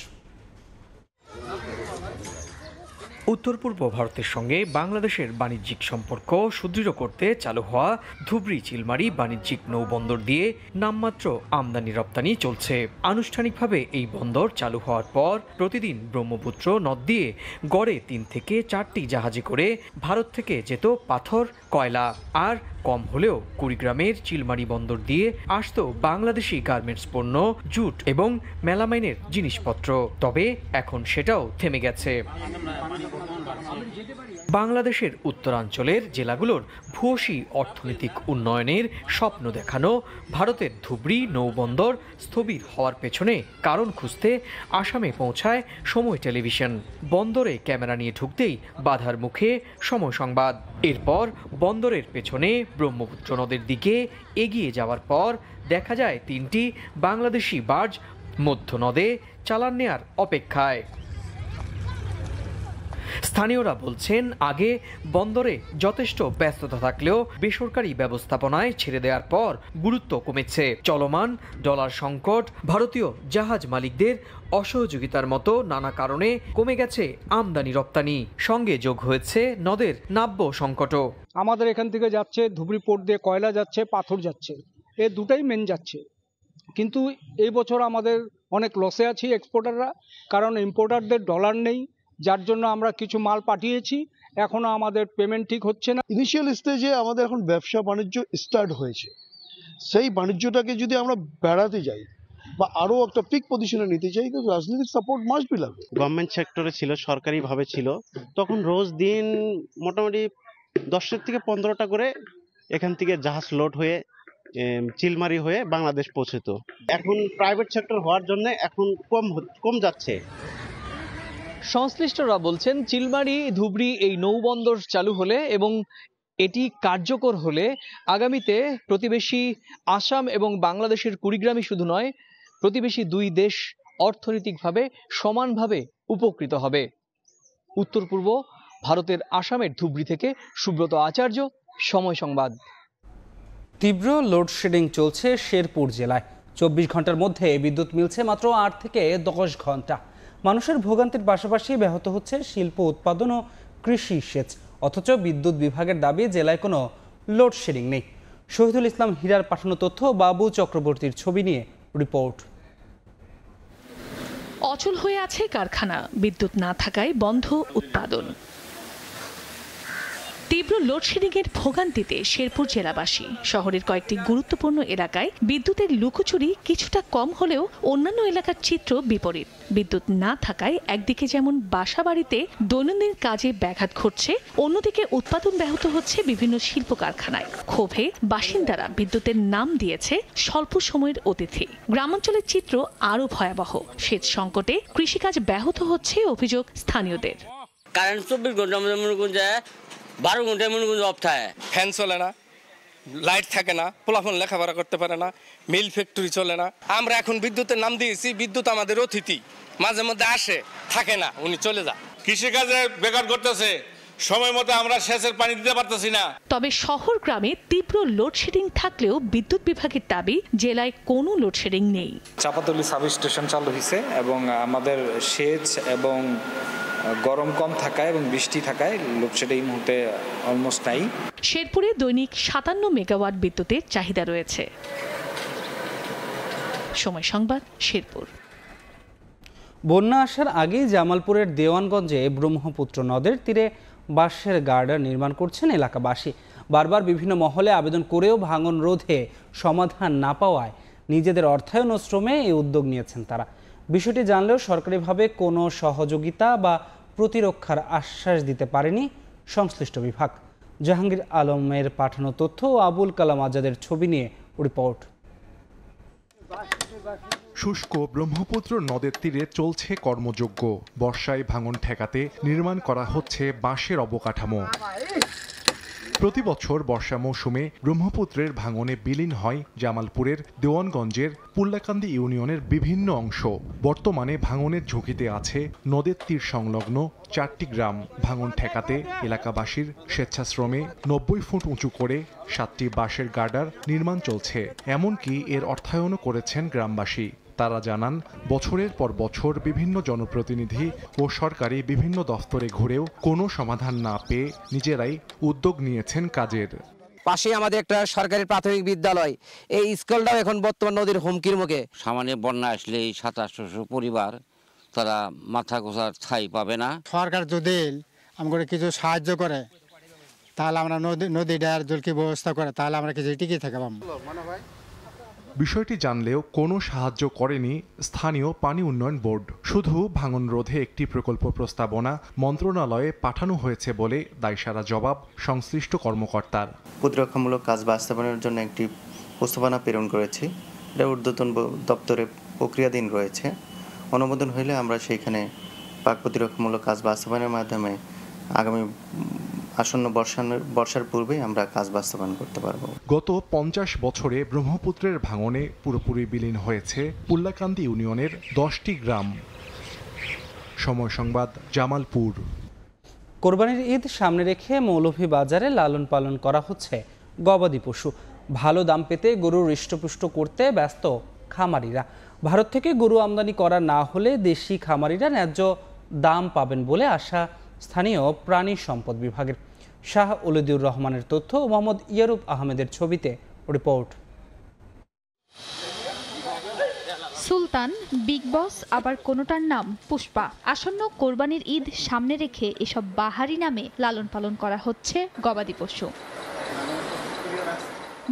S2: উত্তর পূর্ব ভারতের সঙ্গে বাংলাদেশের বাণিজ্যিক সম্পর্ক সুদৃঢ় করতে চালু হওয়া ধুবড়ী চিলমারি বাণিজ্যিক নৌবন্দর দিয়ে নামমাত্র আমদানি রপ্তানি চলছে। আনুষ্ঠানিকভাবে এই বন্দর চালু হওয়ার পর প্রতিদিন ব্রহ্মপুত্র নদ দিয়ে গড়ে ৩ থেকে ৪টি জাহাজে করে ভারত থেকে যেত পাথর, কয়লা, আর কম হলেও কুড়িগ্রামের চিলমারি বন্দর দিয়ে আসত বাংলাদেশি গার্মেন্টস পণ্য, জুট এবং মেলামাইনের জিনিসপত্র। তবে এখন সেটাও থেমে গেছে। বাংলাদেশের উত্তরাঞ্চলের জেলাগুলোর ভূয়সী অর্থনৈতিক উন্নয়নের স্বপ্ন দেখানো ভারতের ধুবড়ী নৌবন্দর স্থবির হওয়ার পেছনে কারণ খুঁজতে আসামে পৌঁছায় সময় টেলিভিশন। বন্দরে ক্যামেরা নিয়ে ঢুকতেই বাধার মুখে সময় সংবাদ। এরপর বন্দরের পেছনে ব্রহ্মপুত্র নদের দিকে এগিয়ে যাওয়ার পর দেখা যায় 3টি বাংলাদেশি বার্জ মধ্য নদে চালান নেয়ার অপেক্ষায়। স্থানীয়রা বলছেন, আগে বন্দরে যথেষ্ট ব্যস্ততা থাকলেও বেসরকারি ব্যবস্থাপনায় ছেড়ে দেওয়ার পর গুরুত্ব কমেছে। চলমান ডলার সংকট, ভারতীয় জাহাজ মালিকদের অসহযোগিতার মতো নানা কারণে কমে গেছে আমদানি রপ্তানি। সঙ্গে যোগ হয়েছে নদের নাব্য সংকটও।
S4: আমাদের এখান থেকে যাচ্ছে ধুবড়ী পোর্ট দিয়ে কয়লা যাচ্ছে, পাথর যাচ্ছে, এ দুটাই মেন যাচ্ছে। কিন্তু এই বছর আমাদের অনেক লসে আছি এক্সপোর্টাররা, কারণ ইম্পোর্টারদের ডলার নেই, যার জন্য আমরা কিছু মাল পাঠিয়েছি, এখনো আমাদের পেমেন্ট ঠিক হচ্ছে না।
S5: ইনিশিয়াল স্টেজে আমাদের এখন ব্যবসা বাণিজ্য স্টার্ট হয়েছে, সেই বাণিজ্যটাকে যদি আমরা বেড়াতে যাই বা আরও একটা পিক পজিশনে নিতে চাই, তো রাজনৈতিক সাপোর্ট মাস্ট বি লাগবে।
S6: গভর্নমেন্ট সেক্টরে ছিল, সরকারিভাবে ছিল, তখন রোজ দিন মোটামুটি 10 থেকে 15টা করে এখান থেকে জাহাজ লোড হয়ে চিলমারি হয়ে বাংলাদেশ পৌঁছত। এখন প্রাইভেট সেক্টর হওয়ার জন্য এখন কম যাচ্ছে।
S7: সংশ্লিষ্টরা বলছেন, চিলমারি ধুবড়ী এই নৌবন্দর চালু হলে এবং এটি কার্যকর হলে আগামীতে প্রতিবেশী আসাম এবং বাংলাদেশের কুড়িগ্রামই শুধু নয়, প্রতিবেশী দুই দেশ অর্থনৈতিকভাবে সমানভাবে উপকৃত হবে। উত্তর পূর্ব ভারতের আসামের ধুবড়ী থেকে সুব্রত আচার্য, সময় সংবাদ।
S1: তীব্র লোডশেডিং চলছে শেরপুর জেলায়। 24 ঘন্টার মধ্যে বিদ্যুৎ মিলছে মাত্র 8 থেকে 10 ঘন্টা। মানুষের ভোগান্তির পাশাপাশি ব্যাহত হচ্ছে শিল্প উৎপাদন ও কৃষি সেচ। অথচ বিদ্যুৎ বিভাগের দাবি জেলায় কোনো লোডশেডিং নেই। শহীদুল ইসলাম হীরার পাঠানো তথ্য, বাবু চক্রবর্তীর ছবি নিয়ে রিপোর্ট।
S8: অচল হয়ে আছে কারখানা, বিদ্যুৎ না থাকায় বন্ধ উৎপাদন। তীব্র লোডশেডিংয়ের ভোগান্তিতে শেরপুর জেলাবাসী। শহরের কয়েকটি গুরুত্বপূর্ণ এলাকায় বিদ্যুতের লুকোচুরি কিছুটা কম হলেও অন্যান্য এলাকার চিত্র বিপরীত। বিদ্যুৎ না থাকায় একদিকে যেমন বাসা বাড়িতে দৈনন্দিন কাজে ব্যাঘাত ঘটছে, অন্যদিকে উৎপাদন ব্যাহত হচ্ছে বিভিন্ন শিল্প কারখানায়। ক্ষোভে বাসিন্দারা বিদ্যুতের নাম দিয়েছে স্বল্প সময়ের অতিথি। গ্রামাঞ্চলের চিত্র আরও ভয়াবহ। সেচ সংকটে কৃষিকাজ ব্যাহত হচ্ছে অভিযোগ স্থানীয়দের।
S14: কারেন্ট 24 ঘন্টা মনে কোন যায়, 12 ঘন্টায় মনে কোন অফ থাকে,
S9: ফ্যান চলে না, লাইট থাকে না, পোলাফোন লেখাপড়া করতে পারে না, মিল ফ্যাক্টরি চলে না। আমরা এখন বিদ্যুতের নাম দিয়েছি, বিদ্যুৎ আমাদের অতিথি, মাঝে মধ্যে আসে, থাকে না, উনি চলে যায়।
S10: কৃষিকাজে বেকার করতেছে, সময় মতো আমরা সেচের পানি দিতে পারতেছি না।
S8: তবে শহর গ্রামে তীব্র লোডশেডিং থাকলেও বিদ্যুৎ বিভাগের দাবি জেলায় কোনো লোডশেডিং নেই।
S12: চাপাতলি সাব স্টেশন চালু হয়েছে এবং আমাদের সেচ এবং গরম কম থাকায় এবং বৃষ্টি থাকায় লোডশেডিং এই মুহূর্তে অলমোস্ট নাই।
S8: শেরপুরে দৈনিক 57 মেগাওয়াট বিদ্যুতের চাহিদা রয়েছে। সময় সংবাদ, শেরপুর।
S1: বন্যা আসার আগেই জামালপুরের দেওয়ানগঞ্জে ব্রহ্মপুত্র নদের তীরে বাঁশের গার্ডার নির্মাণ করছেন এলাকাবাসী। বারবার বিভিন্ন মহলে আবেদন করেও ভাঙন রোধে সমাধান না পাওয়ায় নিজেদের অর্থায়ন ও শ্রমে এই উদ্যোগ নিয়েছেন তারা। বিষয়টি জানলেও সরকারিভাবে কোনো সহযোগিতা বা প্রতিরক্ষার আশ্বাস দিতে পারেনি সংশ্লিষ্ট বিভাগ। জাহাঙ্গীর আলমের পাঠানো তথ্য ও আবুল কালাম আজাদের ছবি নিয়ে রিপোর্ট।
S11: শুষ্ক ব্রহ্মপুত্র নদের তীরে চলছে কর্মযজ্ঞ। বর্ষায় ভাঙন ঠেকাতে নির্মাণ করা হচ্ছে বাঁশের অবকাঠামো। প্রতি বছর বর্ষা মৌসুমে ব্রহ্মপুত্রের ভাঙনে বিলীন হয় জামালপুরের দেওয়ানগঞ্জের পুল্লাকান্দি ইউনিয়নের বিভিন্ন অংশ। বর্তমানে ভাঙনের ঝুঁকিতে আছে নদের তীর সংলগ্ন 4টি গ্রাম। ভাঙন ঠেকাতে এলাকাবাসীর স্বেচ্ছাশ্রমে 90 ফুট উঁচু করে 7টি বাঁশের গার্ডার নির্মাণ চলছে। এমনকি এর অর্থায়নও করেছেন গ্রামবাসী। তারা জানান, বছরের পর বছর বিভিন্ন জনপ্রতিনিধি ও সরকারি বিভিন্ন দফতরে ঘুরেও কোনো সমাধান না পেয়ে নিজেরাই উদ্যোগ নিয়েছেন কাজের।
S14: পাশে আমাদের একটা সরকারি প্রাথমিক বিদ্যালয়, এই স্কুলটাও এখন বর্তমান নদীর হুমকির মুখে।
S13: সামান্য বন্যা আসলে এই 2700 পরিবার তারা মাথা গোছার ঠাঁই পাবে না।
S15: সরকার যদি আমাদের কিছু সাহায্য করে তাহলে আমরা নদীটার জলকি ব্যবস্থা করে তাহলে আমরা কিছু টিকে থাকব।
S11: বিষয়টি জানলেও কোনো সাহায্য করেনি স্থানীয় পানি উন্নয়ন বোর্ড। শুধু ভাঙন রোধে একটি প্রকল্প প্রস্তাবনা মন্ত্রণালয়ে পাঠানো হয়েছে বলে দায়সারা জবাব সংশ্লিষ্ট কর্মকর্তার।
S16: প্রতিরক্ষামূলক কাজ বাস্তবায়নের জন্য একটি প্রস্তাবনা প্রেরণ করেছি। এটা ঊর্ধ্বতন দপ্তরে প্রক্রিয়াধীন রয়েছে। অনুমোদন হলে আমরা সেইখানে পাক প্রতিরক্ষামূলক কাজ বাস্তবায়নের মাধ্যমে আগামী আসন্ন বর্ষার পূর্বে আমরা কাজ বাস্তবায়ন করতে পারব।
S11: গত 50 বছরে ব্রহ্মপুত্রের ভাঙনে পুরোপুরি বিলীন হয়েছে পুল্লাকান্দি ইউনিয়নের 10টি গ্রাম। সময় সংবাদ, জামালপুর।
S1: কোরবানির ঈদ সামনে রেখে মৌলভীবাজারে লালন পালন করা হচ্ছে গবাদি পশু। ভালো দাম পেতে গরু হৃষ্টপুষ্ট করতে ব্যস্ত খামারিরা। ভারত থেকে গরু আমদানি করা না হলে দেশি খামারিরা ন্যায্য দাম পাবেন বলে আশা স্থানীয় প্রাণী সম্পদ বিভাগের। শাহ ওলিদুর রহমানের তথ্য ও মোহাম্মদ ইয়ারুব আহমেদের ছবিতে রিপোর্ট।
S3: সুলতান, বিগ বস, আবার কোনোটার নাম পুষ্পা। আসন্ন কোরবানির ঈদ সামনে রেখে এসব বাহারি নামে লালন পালন করা হচ্ছে গবাদি পশু।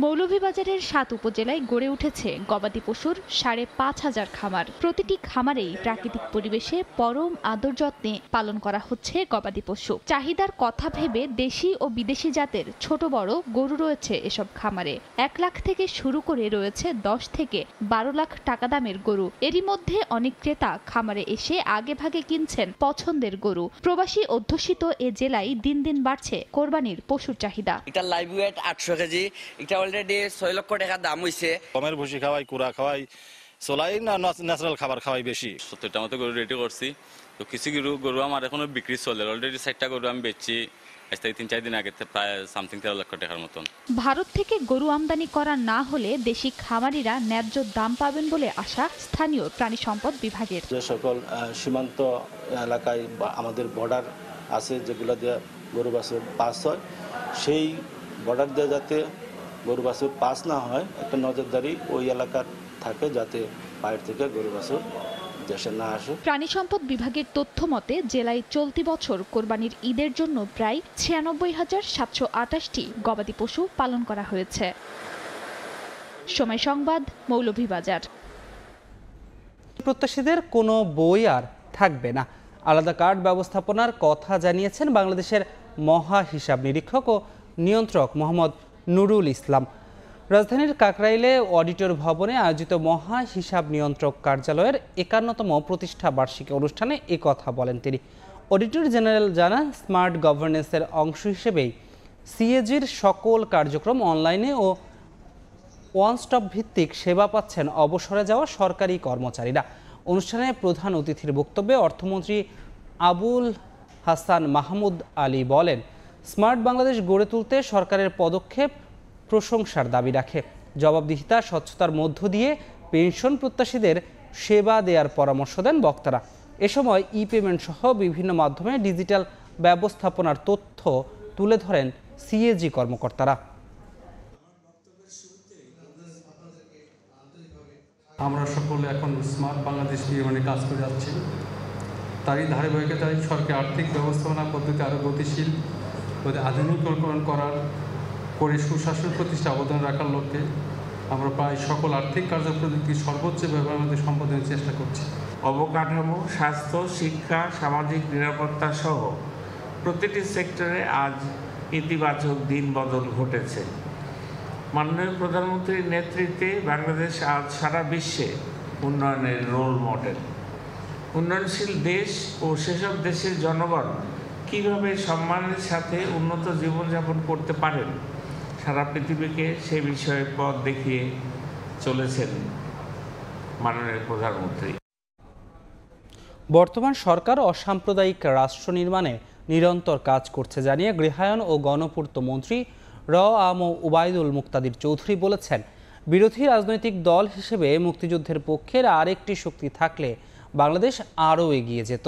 S3: মৌলভীবাজারের 7 উপজেলায় গড়ে উঠেছে গবাদি পশুর 5,500 খামার। প্রতিটি খামারেই প্রাকৃতিক পরিবেশে পরম আদর যত্নে পালন করা হচ্ছে গবাদি পশু। চাহিদার কথা ভেবে দেশি ও বিদেশি জাতের ছোট বড় গরু রয়েছে এসব খামারে। 1 লাখ থেকে শুরু করে রয়েছে 10 থেকে 12 লাখ টাকা দামের গরু। এরই মধ্যে অনেক ক্রেতা খামারে এসে আগে ভাগে কিনছেন পছন্দের গরু। প্রবাসী অধ্যুষিত এ জেলায় দিন দিন বাড়ছে কোরবানির পশুর চাহিদা।
S14: এটা লাইভ ওয়েট 800 কেজি, এটা অলরেডি 6 লক্ষ টাকা দাম হইছে।
S10: গমের ভুসি খাওয়াই, কুড়া খাওয়াই, সোলাই না ন্যাচারাল খাবার খাওয়াই বেশি।
S17: 70টা মতো গরু রেডি করছি। তো কিছু গরু আমার এখনো বিক্রি চলে। অলরেডি 60টা গরু আমি বেচছি। আজ থেকে 3-4 দিন আগে প্রায় সামথিং 13 লক্ষ টাকার মতন।
S3: ভারত থেকে গরু আমদানি করা না হলে দেশি খামারিরা ন্যায্য দাম পাবেন বলে আশা স্থানীয় প্রাণী সম্পদ বিভাগের।
S18: যে সকল সীমান্ত এলাকায় বা আমাদের বর্ডার আছে যেগুলো দিয়ে গরু বাছুর পাস হয়, সেই বর্ডার দিয়ে যাতে গরু বাছুর পাস না হয় একটা নজরদারি ওই এলাকার থাকে, যাতে বাইরে থেকে গরু বাছুর দেশে না আসে।
S3: প্রাণী সম্পদ বিভাগের তথ্য মতে জেলায় চলতি বছর কোরবানির ঈদের জন্য প্রায় 96,728টি গবাদি পশু পালন করা হয়েছে। সময় সংবাদ, মৌলভীবাজার।
S1: প্রত্যাশীদের কোনো বই আর থাকবে না, আলাদা কার্ড ব্যবস্থাপনার কথা জানিয়েছেন বাংলাদেশের মহা হিসাব নিরীক্ষক ও নিয়ন্ত্রক মোহাম্মদ নুরুল ইসলাম। রাজধানীর কাকরাইলে অডিটর ভবনে আয়োজিত মহা হিসাব নিয়ন্ত্রক কার্যালয়ের 51তম প্রতিষ্ঠা বার্ষিকী অনুষ্ঠানে এ কথা বলেন তিনি। অডিটর জেনারেল জানান, স্মার্ট গভর্নেন্সের অংশ হিসেবেই সিএজির সকল কার্যক্রম অনলাইনে ও ওয়ান স্টপ ভিত্তিক সেবা পাচ্ছেন অবসরে যাওয়া সরকারি কর্মচারীরা। অনুষ্ঠানে প্রধান অতিথির বক্তব্যে অর্থমন্ত্রী আবুল হাসান মাহমুদ আলী বলেন, স্মার্ট বাংলাদেশ গড়ে তুলতে সরকারের পদক্ষেপ প্রশংসার দাবি রাখে। জবাবদিহিতা, স্বচ্ছতার মধ্য দিয়ে পেনশন প্রত্যাশীদের সেবা দেওয়ার পরামর্শ দেন বক্তারা। এ সময় ই পেমেন্ট সহ বিভিন্ন মাধ্যমে ডিজিটাল ব্যবস্থাপনার তথ্য তুলে ধরেন সিএজি কর্মকর্তারা।
S19: আমরা সকলে এখন স্মার্ট বাংলাদেশ নির্মাণে কাজ করে যাচ্ছি। তারই ধারাবাহিকতায় সরকার আর্থিক ব্যবস্থাপনা পদ্ধতি আরও গতিশীল, আধুনিকীকরণ করার করে সুশাসন প্রতিষ্ঠা অবদান রাখার লক্ষ্যে আমরা প্রায় সকল আর্থিক কার্যপ্রযুক্তি সর্বোচ্চ ব্যবহার মধ্যে সম্পাদনের চেষ্টা করছি।
S20: অবকাঠামো, স্বাস্থ্য, শিক্ষা, সামাজিক নিরাপত্তা সহ প্রতিটি সেক্টরে আজ ইতিবাচক দিন বদল ঘটেছে। মাননীয় প্রধানমন্ত্রীর নেতৃত্বে বাংলাদেশ আজ সারা বিশ্বে উন্নয়নের রোল মডেল। উন্নয়নশীল দেশ ও সেসব দেশের জনগণ কীভাবে সম্মানের সাথে উন্নত জীবনযাপন করতে পারেন, সারা পৃথিবীকে সে বিষয়ে পথ দেখিয়ে চলেছেন মাননীয় প্রধানমন্ত্রী।
S1: বর্তমান সরকার অসাম্প্রদায়িক রাষ্ট্র নির্মাণে নিরন্তর কাজ করছে জানিয়ে গৃহায়ন ও গণপূর্ত মন্ত্রী আম উবায়দুল মুক্তাদির চৌধুরী বলেছেন, বিরোধী রাজনৈতিক দল হিসেবে মুক্তিযুদ্ধের পক্ষের আরেকটি শক্তি থাকলে বাংলাদেশ আরও এগিয়ে যেত।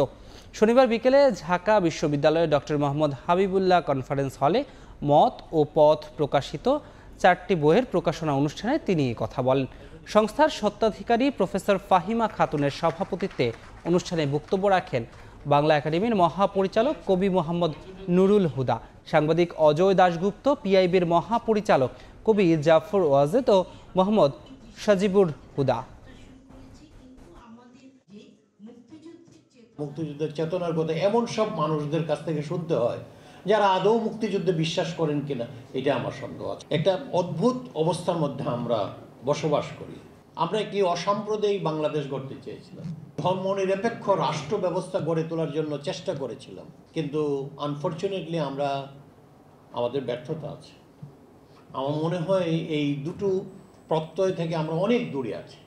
S1: শনিবার বিকেলে ঢাকা বিশ্ববিদ্যালয়ের ডক্টর মোহাম্মদ হাবিবুল্লাহ কনফারেন্স হলে মত ও পথ প্রকাশিত 4টি বইয়ের প্রকাশনা অনুষ্ঠানে তিনি কথা বলেন। সংস্থার স্বত্বাধিকারী প্রফেসর ফাহিমা খাতুনের সভাপতিত্বে অনুষ্ঠানে বক্তব্য রাখেন বাংলা একাডেমির মহাপরিচালক কবি মোহাম্মদ নুরুল হুদা, সাংবাদিক অজয় দাশগুপ্ত, পিআইবির মহাপরিচালক কবি জাফর ওয়াজেদ ও মোহাম্মদ সাজিবুর হুদা।
S21: মুক্তিযুদ্ধের চেতনার কথা এমন সব মানুষদের কাছ থেকে শুনতে হয় যারা আদৌ মুক্তিযুদ্ধে বিশ্বাস করেন কিনা এটা আমার সন্দেহ আছে। একটা অদ্ভুত অবস্থার মধ্যে আমরা বসবাস করি। আমরা একটি অসাম্প্রদায়িক বাংলাদেশ গড়তে চেয়েছিলাম, ধর্মনিরপেক্ষ রাষ্ট্র ব্যবস্থা গড়ে তোলার জন্য চেষ্টা করেছিলাম, কিন্তু আনফরচুনেটলি আমাদের ব্যর্থতা আছে। আমার মনে হয় এই দুটো প্রত্যয় থেকে আমরা অনেক দূরে আছি।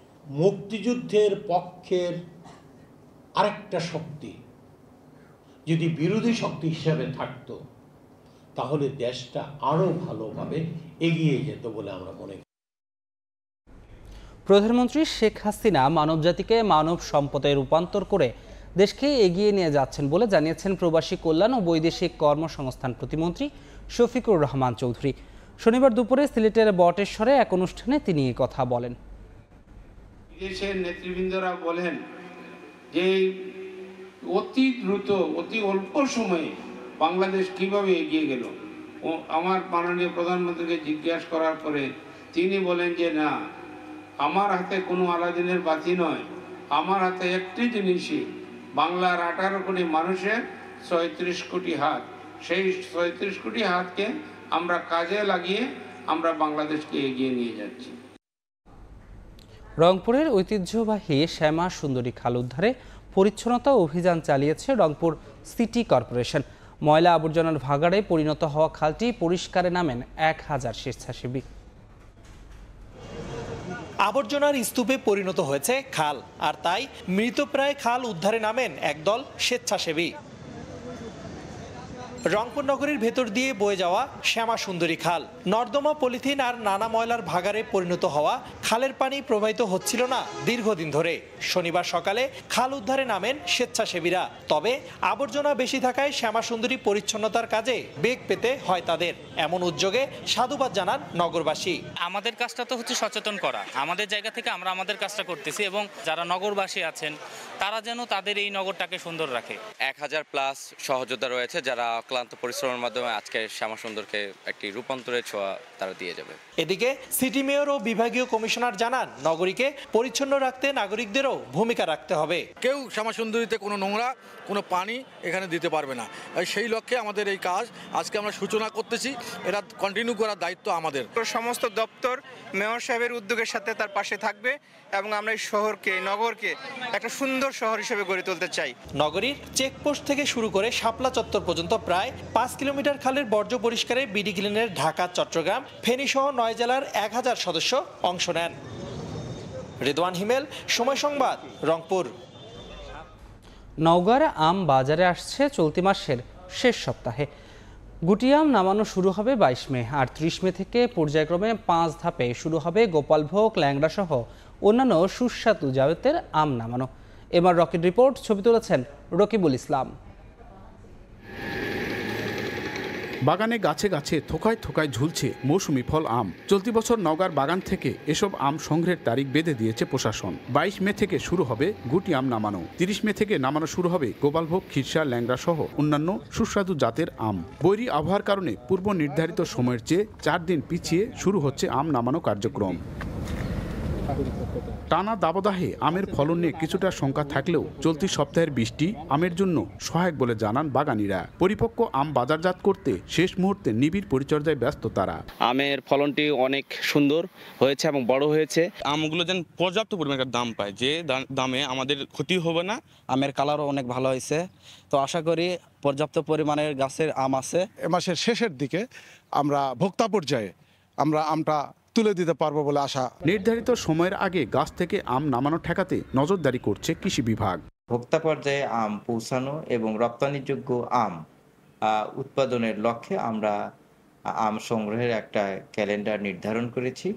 S21: মুক্তিযুদ্ধের পক্ষের আরেকটা শক্তি যদি বিরোধী শক্তি হিসাবে থাকতো তাহলে দেশটা আরো ভালোভাবে এগিয়ে যেত বলে আমরা মনে করি।
S1: প্রধানমন্ত্রী শেখ হাসিনা মানবজাতিকে মানব সম্পদে রূপান্তর করে দেশকে এগিয়ে নিয়ে যাচ্ছেন বলে জানিয়েছেন প্রবাসী কল্যাণ ও বৈদেশিক কর্মসংস্থান প্রতিমন্ত্রী শফিকুর রহমান চৌধুরী। শনিবার দুপুরে সিলেটের বটেশ্বরে এক অনুষ্ঠানে তিনি এই কথা বলেন।
S22: দেশের নেতৃবৃন্দরা বলেন যে অতি দ্রুত, অতি অল্প সময়ে বাংলাদেশ কিভাবে এগিয়ে গেল। আমার মাননীয় প্রধানমন্ত্রীকে জিজ্ঞাসা করার পরে তিনি বলেন যে না, আমার হাতে কোনো আলাদিনের বাতি নয়, আমার হাতে একটি জিনিসই, বাংলার 18 কোটি মানুষের 36 কোটি হাত। সেই 36 কোটি হাতকে আমরা কাজে লাগিয়ে আমরা বাংলাদেশকে এগিয়ে নিয়ে যাচ্ছি।
S1: রংপুরের ঐতিহ্যবাহী শ্যামা সুন্দরী খাল উদ্ধারে পরিচ্ছন্নতা অভিযান চালিয়েছে রংপুর সিটি কর্পোরেশন। ময়লা আবর্জনার ভাগাড়ে পরিণত হওয়া খালটি পরিষ্কারে নামেন 1000 স্বেচ্ছাসেবী।
S24: আবর্জনার স্তূপে পরিণত হয়েছে খাল, আর তাই মৃতপ্রায় খাল উদ্ধারে নামেন একদল স্বেচ্ছাসেবী। রংপুর নগরীর ভেতর দিয়ে বয়ে যাওয়া শ্যামা সুন্দরী খাল, নর্দমা, পলিথিন আর নানা ময়লার ভাগাড়ে পরিণত হওয়া খালের পানি প্রবাহিত হচ্ছিল না দীর্ঘদিন ধরে। শনিবার সকালে খাল উদ্ধারে নামেন স্বেচ্ছাসেবীরা। তবে আবর্জনা বেশি থাকায় শ্যামা সুন্দরী পরিচ্ছন্নতার কাজে বেগ পেতে হয় তাদের। এমন উদ্যোগে সাধুবাদ জানান নগরবাসী।
S25: আমাদের কাজটা তো হচ্ছে সচেতন করা, আমাদের জায়গা থেকে আমরা আমাদের কাজটা করতেছি এবং যারা নগরবাসী আছেন তারা যেন তাদের এই নগরটাকে সুন্দর রাখে।
S26: 1000+ সহযোদ্ধা রয়েছে যারা ক্লান্ত পরিশ্রমের মাধ্যমে আজকে শ্যামা সুন্দরকে একটি রূপান্তরের ছোঁয়া তারা দিয়ে যাবে।
S24: এদিকে সিটি মেয়র ও বিভাগীয় কমিশনার জানান, নগরীকে পরিচ্ছন্ন রাখতে নাগরিকদেরও ভূমিকা রাখতে হবে।
S27: কেউ শ্যামা সুন্দরীতে কোনো নোংরা, কোনো পানি এখানে দিতে পারবে না। সেই লক্ষ্যে আমাদের এই কাজ আজকে আমরা সূচনা করতেছি। এটা কন্টিনিউ করার দায়িত্ব আমাদের।
S28: সমস্ত দপ্তর মেয়র সাহেবের উদ্যোগের সাথে তার পাশে থাকবে এবং আমরা এই শহরকে, নগরকে একটা সুন্দর শহর হিসেবে গড়ে তুলতে চাই।
S24: নগরীর চেকপোস্ট থেকে শুরু করে শাপলা চত্বর পর্যন্ত প্রায় 5 কিলোমিটার খালের বর্জ্য পরিষ্কারে বিডি ক্লিনের ঢাকা, চট্টগ্রাম, ফেনী সহ 9 জেলার 1000 সদস্য অংশ নেন। রিদওয়ান হিমেল, সময় সংবাদ, রংপুর।
S1: নওগাঁর আম বাজারে আসছে চলতি মাসের শেষ সপ্তাহে। গুটি আম নামানো শুরু হবে 22 মে, আর 30 মে থেকে পর্যায়ক্রমে 5 ধাপে শুরু হবে গোপালভোগ, ল্যাংড়া সহ অন্যান্য সুস্বাদু জাতের আম নামানো। এবার রকেট রিপোর্ট, ছবি তুলেছেন রকিবুল ইসলাম।
S2: বাগানে গাছে গাছে থোকায় থোকায় ঝুলছে মৌসুমি ফল আম। চলতি বছর নওগাঁর বাগান থেকে এসব আম সংগ্রহের তারিখ বেঁধে দিয়েছে প্রশাসন। 22 মে থেকে শুরু হবে গুটি আম নামানো, 30 মে থেকে নামানো শুরু হবে গোপালভোগ, খিরসা, ল্যাংড়া সহ অন্যান্য সুস্বাদু জাতের আম। বৈরী আবহাওয়ার কারণে পূর্ব নির্ধারিত সময়ের চেয়ে 4 দিন পিছিয়ে শুরু হচ্ছে আম নামানো কার্যক্রম। টানা দাবদাহে আমের ফলন নিয়ে কিছুটা শঙ্কা থাকলেও চলতি সপ্তাহের বৃষ্টি আমের জন্য সহায়ক বলে জানান বাগানীরা। পরিপক্ক আম বাজারজাত করতে শেষ মুহূর্তে নিবিড় পরিচর্যায় ব্যস্ত তারা।
S4: আমের ফলনটি অনেক সুন্দর হয়েছে এবং বড় হয়েছে।
S5: আমগুলো যেন পর্যাপ্ত পরিমাণে দাম পায়, যে দামে আমাদের ক্ষতি হবে না।
S6: আমের কালারও অনেক ভালো হয়েছে, তো আশা করি পর্যাপ্ত পরিমাণের গাছের আম আছে।
S7: এ মাসের শেষের দিকে আমরা ভোক্তা পর্যায়ে আমরা আমটা তুলে দিতে পারবো বলে আশা।
S2: নির্ধারিত সময়ের আগে গাছ থেকে আম নামানো ঠেকাতে নজরদারি করছে কৃষি বিভাগ।
S9: ভোক্তা পর্যায়ে আম পৌঁছানো এবং রপ্তানিযোগ্য আম উৎপাদনের লক্ষ্যে আমরা আম সংগ্রহের একটা ক্যালেন্ডার নির্ধারণ করেছি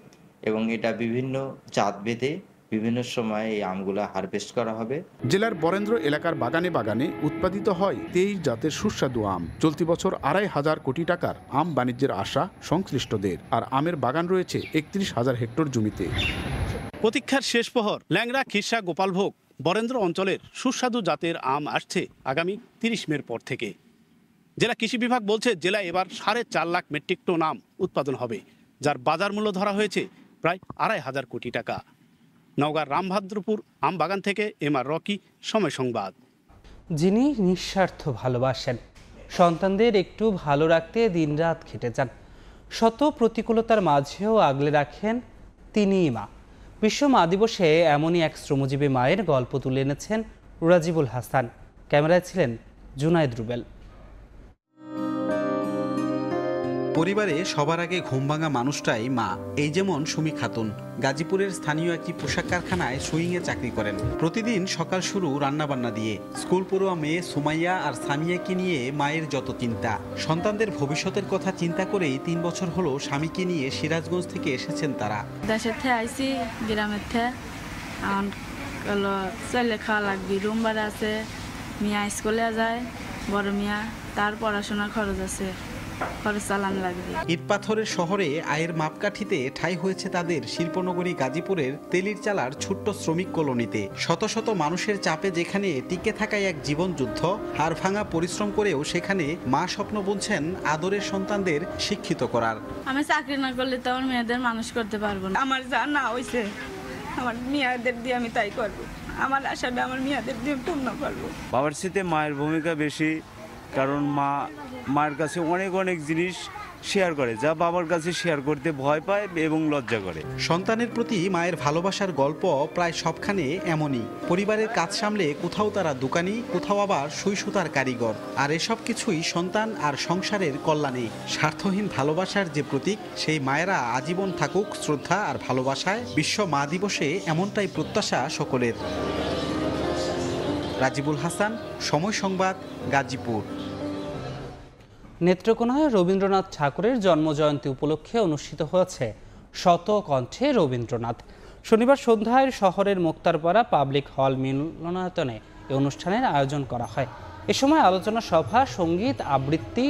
S9: এবং এটা বিভিন্ন জাত ভেদে বিভিন্ন সময়ে এই আমগুলো হারভেস্ট করা হবে।
S2: জেলার বরেন্দ্র এলাকার বাগানে বাগানে উৎপাদিত হয় 23 জাতের সুস্বাদু আম। চলতি বছর 2,500 কোটি টাকার আম বাণিজ্যের আশা সংশ্লিষ্টদের। আর আমের বাগান রয়েছে 31,000 হেক্টর জমিতে।
S12: প্রতীক্ষার শেষ প্রহর। ল্যাংড়া, খিরসা, গোপালভোগ বরেন্দ্র অঞ্চলের সুস্বাদু জাতের আম আসছে আগামী 30 মের পর থেকে। জেলা কৃষি বিভাগ বলছে জেলায় এবার 4.5 লাখ মেট্রিক টন আম উৎপাদন হবে, যার বাজার মূল্য ধরা হয়েছে প্রায় 2,500 কোটি টাকা। নওগাঁর রামভাদ্রপুর আম বাগান থেকে এমআর রকি, সময় সংবাদ।
S1: যিনি নিঃস্বার্থ ভালোবাসেন, সন্তানদের একটু ভালো রাখতে দিনরাত খেটে যান, শত প্রতিকূলতার মাঝেও আগলে রাখেন, তিনিই মা। বিশ্ব মা দিবসে এমনই এক শ্রমজীবী মায়ের গল্প তুলে এনেছেন রাজিবুল হাসান। ক্যামেরায় ছিলেন জুনায়েদ রুবেল।
S23: পরিবারে সবার আগে ঘুমভাঙা মানুষটাই মা। এই যেমন সুমি খাতুন, গাজীপুরের স্থানীয় একটি পোশাক কারখানায় সুইংয়ে চাকরি করেন। প্রতিদিন সকাল শুরু রান্নাবান্না দিয়ে। স্কুল পড়ুয়া মেয়ে সুমাইয়া আর সামিয়াকে নিয়ে মায়ের যত চিন্তা। সন্তানদের ভবিষ্যতের কথা চিন্তা করেই 3 বছর হলো স্বামীকে নিয়ে সিরাজগঞ্জ থেকে এসেছেন তারা।
S29: দেশের থেকে আইসি, গ্রামের থেকে চলে খাওয়া লাগবে। রুম ভাড়া আছে, মিয়া স্কুলে যায়, বড় মিয়া তার পড়াশোনার খরচ আছে,
S23: ইট পাথরের শহরে আয়ের মাপকাঠিতে ঠাঁই হয়েছে তাদের শিল্পনগরী গাজীপুরের তেলির চালার ছোট্ট শ্রমিক কলোনিতে। শত শত মানুষের চাপে যেখানে টিকে থাকায় এক জীবন যুদ্ধ, হাড় ভাঙা পরিশ্রম করেও সেখানে মা স্বপ্ন বুনছেন আদরের সন্তানদের শিক্ষিত করার।
S29: আমি চাকরি না করলে তো আমার মেয়েদের মানুষ করতে পারবো না। আমার যা না হয়েছে আমার মেয়েদের দিয়ে আমি তাই করবো। আমার আশাটা আমার মেয়েদের দিয়ে পূর্ণ করবো।
S30: বাবার সাথে মায়ের ভূমিকা বেশি, কারণ মায়ের কাছে অনেক জিনিস শেয়ার করে যা বাবার কাছে শেয়ার করতে ভয় পায় এবং লজ্জা করে।
S23: সন্তানের প্রতি মায়ের ভালোবাসার গল্প প্রায় সবখানে এমনই। পরিবারের কাজ সামলে কোথাও তারা দোকানি, কোথাও আবার সুই সুতার কারিগর। আর এসব কিছুই সন্তান আর সংসারের কল্যাণে। স্বার্থহীন ভালোবাসার যে প্রতীক, সেই মায়েরা আজীবন থাকুক শ্রদ্ধা আর ভালোবাসায়। বিশ্ব মা দিবসে এমনটাই প্রত্যাশা সকলের। রাজিবুল হাসান, সময় সংবাদ, গাজীপুর।
S1: নেত্রকোনায় রবীন্দ্রনাথ ঠাকুরের জন্মজয়ন্তী উপলক্ষে অনুষ্ঠিত হয়েছে শতকণ্ঠে রবীন্দ্রনাথ। শনিবার সন্ধ্যায় শহরের মুক্তারপাড়া পাবলিক হল মিলনায়তনে এই অনুষ্ঠানের আয়োজন করা হয়। এ সময় আলোচনা সভা, সঙ্গীত, আবৃত্তি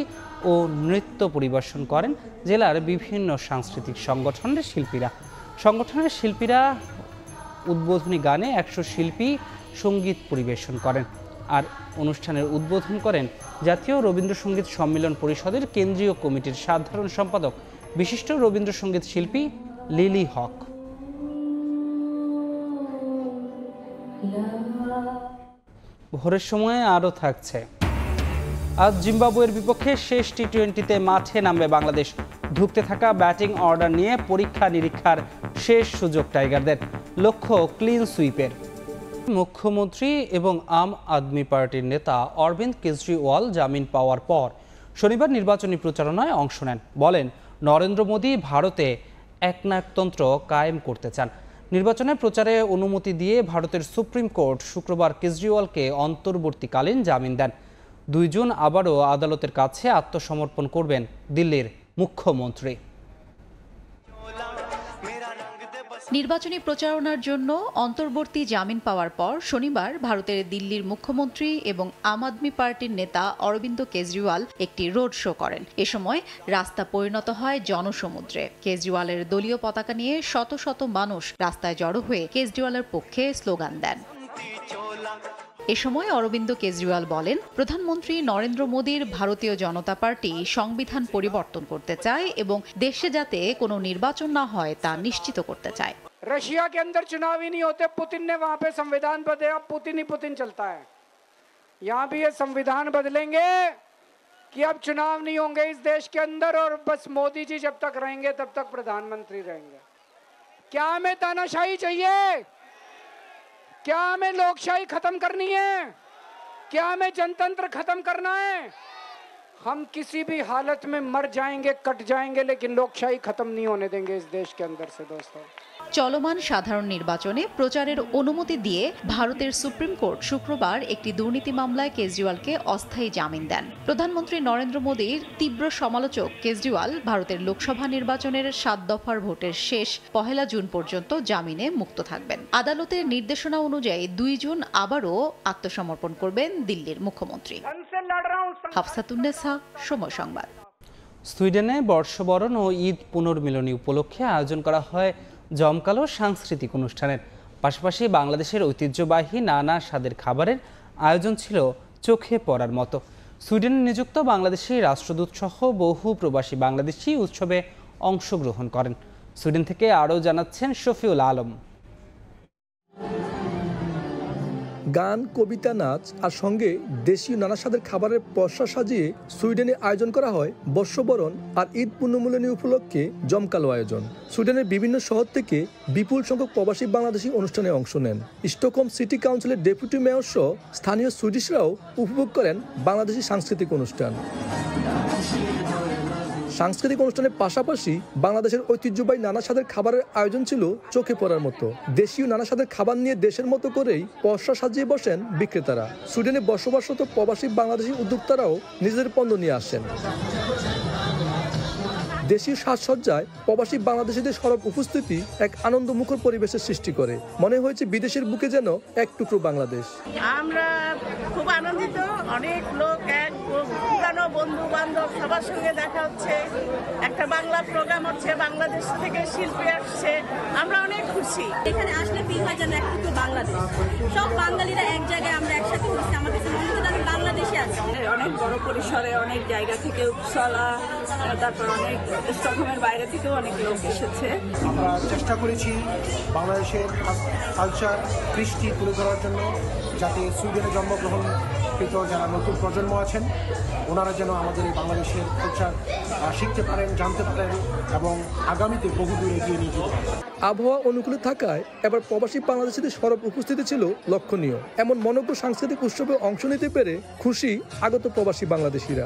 S1: ও নৃত্য পরিবেশন করেন জেলার বিভিন্ন সাংস্কৃতিক সংগঠনের শিল্পীরা। সংগঠনের শিল্পীরা উদ্বোধনী গানে 100 শিল্পী সঙ্গীত পরিবেশন করেন। আর অনুষ্ঠানের উদ্বোধন করেন জাতীয় রবীন্দ্রসঙ্গীত সম্মেলন পরিষদের কেন্দ্রীয় কমিটির সাধারণ সম্পাদক বিশিষ্ট রবীন্দ্রসঙ্গীত শিল্পী লিলি হক। ভোরের সময়ে আরও থাকছে। আজ জিম্বাবুয়ের বিপক্ষে শেষ টি-20তে মাঠে নামবে বাংলাদেশ। ধুঁকতে থাকা ব্যাটিং অর্ডার নিয়ে পরীক্ষা নিরীক্ষার শেষ সুযোগ টাইগারদের। লক্ষ্য ক্লিন সুইপের। মুখ্যমন্ত্রী এবং আম আদমি পার্টির নেতা অরবিন্দ কেজরিওয়াল জামিন পাওয়ার পর শনিবার নির্বাচনী প্রচারণায় অংশ নেন। বলেন, নরেন্দ্র মোদী ভারতে একনায়কতন্ত্র কায়েম করতে চান। নির্বাচনের প্রচারে অনুমতি দিয়ে ভারতের সুপ্রিম কোর্ট শুক্রবার কেজরিওয়ালকে অন্তর্বর্তীকালীন জামিন দেন। 2 জুন আবারও আদালতের কাছে আত্মসমর্পণ করবেন দিল্লির মুখ্যমন্ত্রী।
S3: নির্বাচনী প্রচারণার জন্য অন্তর্বর্তী জামিন পাওয়ার পর শনিবার ভারতের দিল্লির মুখ্যমন্ত্রী এবং আম আদমি পার্টির নেতা অরবিন্দ কেজরিওয়াল একটি রোড শো করেন। এ সময় রাস্তা পরিণত হয় জনসমুদ্রে। কেজরিওয়ালের দলীয় পতাকা নিয়ে শত শত মানুষ রাস্তায় জড়ো হয়ে কেজরিওয়ালের পক্ষে স্লোগান দেন। এ সময় অরবিন্দ কেজরিওয়াল বলেন, প্রধানমন্ত্রী নরেন্দ্র মোদীর ভারতীয় জনতা পার্টি সংবিধান পরিবর্তন করতে চায় এবং দেশে যাতে কোনো নির্বাচন না হয় তা নিশ্চিত করতে চায়।
S8: रशिया के अंदर चुनाव ही नहीं होते, पुतिन ने वहां पे संविधान बदला, पुतिन ही पुतिन चलता है। यहाँ भी ये संविधान बदलेंगे कि अब चुनाव नहीं होंगे इस देश के अंदर और बस मोदी जी जब तक रहेंगे तब तक प्रधानमंत्री रहेंगे। क्या हमें तानाशाही चाहिए? क्या हमें लोकशाही खत्म करनी है? क्या हमें जनतंत्र खत्म करना है? हम किसी भी हालत में मर जाएंगे, कट जाएंगे, लेकिन लोकशाही खत्म नहीं होने देंगे इस देश के अंदर से। दोस्तों,
S3: চলমান সাধারণ নির্বাচনে প্রচারের অনুমতি দিয়ে ভারতের সুপ্রিম কোর্ট শুক্রবার একটি দুর্নীতি মামলায় কেজরিওয়ালকে অস্থায়ী জামিন দেন। প্রধানমন্ত্রী নরেন্দ্র মোদীর তীব্র সমালোচক কেজরিওয়াল ভারতের লোকসভা নির্বাচনের 7 দফার ভোটের শেষ 1 জুন পর্যন্ত জামিনে মুক্ত থাকবেন। আদালতের নির্দেশনা অনুযায়ী 2 জুন আবারও আত্মসমর্পণ করবেন দিল্লির মুখ্যমন্ত্রী। হাফসাতুন্নেসা, সময় সংবাদ।
S1: সুইডেনে বর্ষবরণ ও ঈদ পুনর্মিলনী উপলক্ষে আয়োজন করা হয় জমকালো সাংস্কৃতিক অনুষ্ঠানের। পাশাপাশি বাংলাদেশের ঐতিহ্যবাহী নানা স্বাদের খাবারের আয়োজন ছিল চোখে পড়ার মতো। সুইডেনে নিযুক্ত বাংলাদেশি রাষ্ট্রদূত সহ বহু প্রবাসী বাংলাদেশি উৎসবে অংশগ্রহণ করেন। সুইডেন থেকে আরও জানাচ্ছেন শফিউল আলম।
S10: গান, কবিতা, নাচ আর সঙ্গে দেশীয় নানা স্বাদের খাবারের পসরা সাজিয়ে সুইডেনে আয়োজন করা হয় বর্ষবরণ আর ঈদ পুনর্মিলনী উপলক্ষে জমকালো আয়োজন। সুইডেনের বিভিন্ন শহর থেকে বিপুল সংখ্যক প্রবাসী বাংলাদেশি অনুষ্ঠানে অংশ নেন। স্টকহোম সিটি কাউন্সিলের ডেপুটি মেয়র সহ স্থানীয় সুইডিশরাও উপভোগ করেন বাংলাদেশি সাংস্কৃতিক অনুষ্ঠান। সাংস্কৃতিক অনুষ্ঠানের পাশাপাশি বাংলাদেশের ঐতিহ্যবাহী নানা স্বাদের খাবারের আয়োজন ছিল চোখে পড়ার মতো। দেশীয় নানা স্বাদের খাবার নিয়ে দেশের মতো করেই পসরা সাজিয়ে বসেন বিক্রেতারা। সুইডেনে বসবাসরত প্রবাসী বাংলাদেশি উদ্যোক্তারাও নিজেদের পণ্য নিয়ে আসেন। দেশীয় সাজসজ্জায় প্রবাসী বাংলাদেশিদের সরব উপস্থিতি এক আনন্দমুখর পরিবেশের সৃষ্টি করে। মনে হয়েছে বিদেশের বুকে যেন এক টুকরো বাংলাদেশ।
S11: আমরা খুব আনন্দিত, অনেক লোক, এক পুরানো বন্ধু বান্ধব সবার সঙ্গে দেখা হচ্ছে, একটা বাংলা প্রোগ্রাম হচ্ছে, বাংলাদেশ থেকে শিল্পী আসছে, আমরা অনেক খুশি।
S13: এখানে আসলে ফিল হয় যেন এক টুকরো বাংলাদেশ, সব বাঙালিরা এক জায়গায় আমরা একসাথে হচ্ছি। আমার কাছে মনে হচ্ছে আমি বাংলাদেশে আছি।
S11: অনেক বড় পরিসরে অনেক জায়গা থেকে উপসলা, তারপর অনেক স্টকহোমের বাইরে থেকেও অনেক লোক এসেছে।
S14: আমরা চেষ্টা করেছি বাংলাদেশের কালচার, কৃষ্টি তুলে ধরার জন্য, যাতে সুইডেনে জন্মগ্রহণকৃত যারা নতুন প্রজন্ম আছেন ওনারা যেন আমাদের এই বাংলাদেশের কালচার শিখতে পারেন, জানতে পারেন এবং আগামীতে বহুদূর এগিয়ে নিয়ে যেতে পারেন।
S10: আবহাওয়া অনুকূলে থাকায় এবার প্রবাসী বাংলাদেশিদের সরব উপস্থিতি ছিল লক্ষণীয়। এমন মনোজ্ঞ সাংস্কৃতিক উৎসবে অংশ নিতে পেরে খুশি আগত প্রবাসী বাংলাদেশিরা।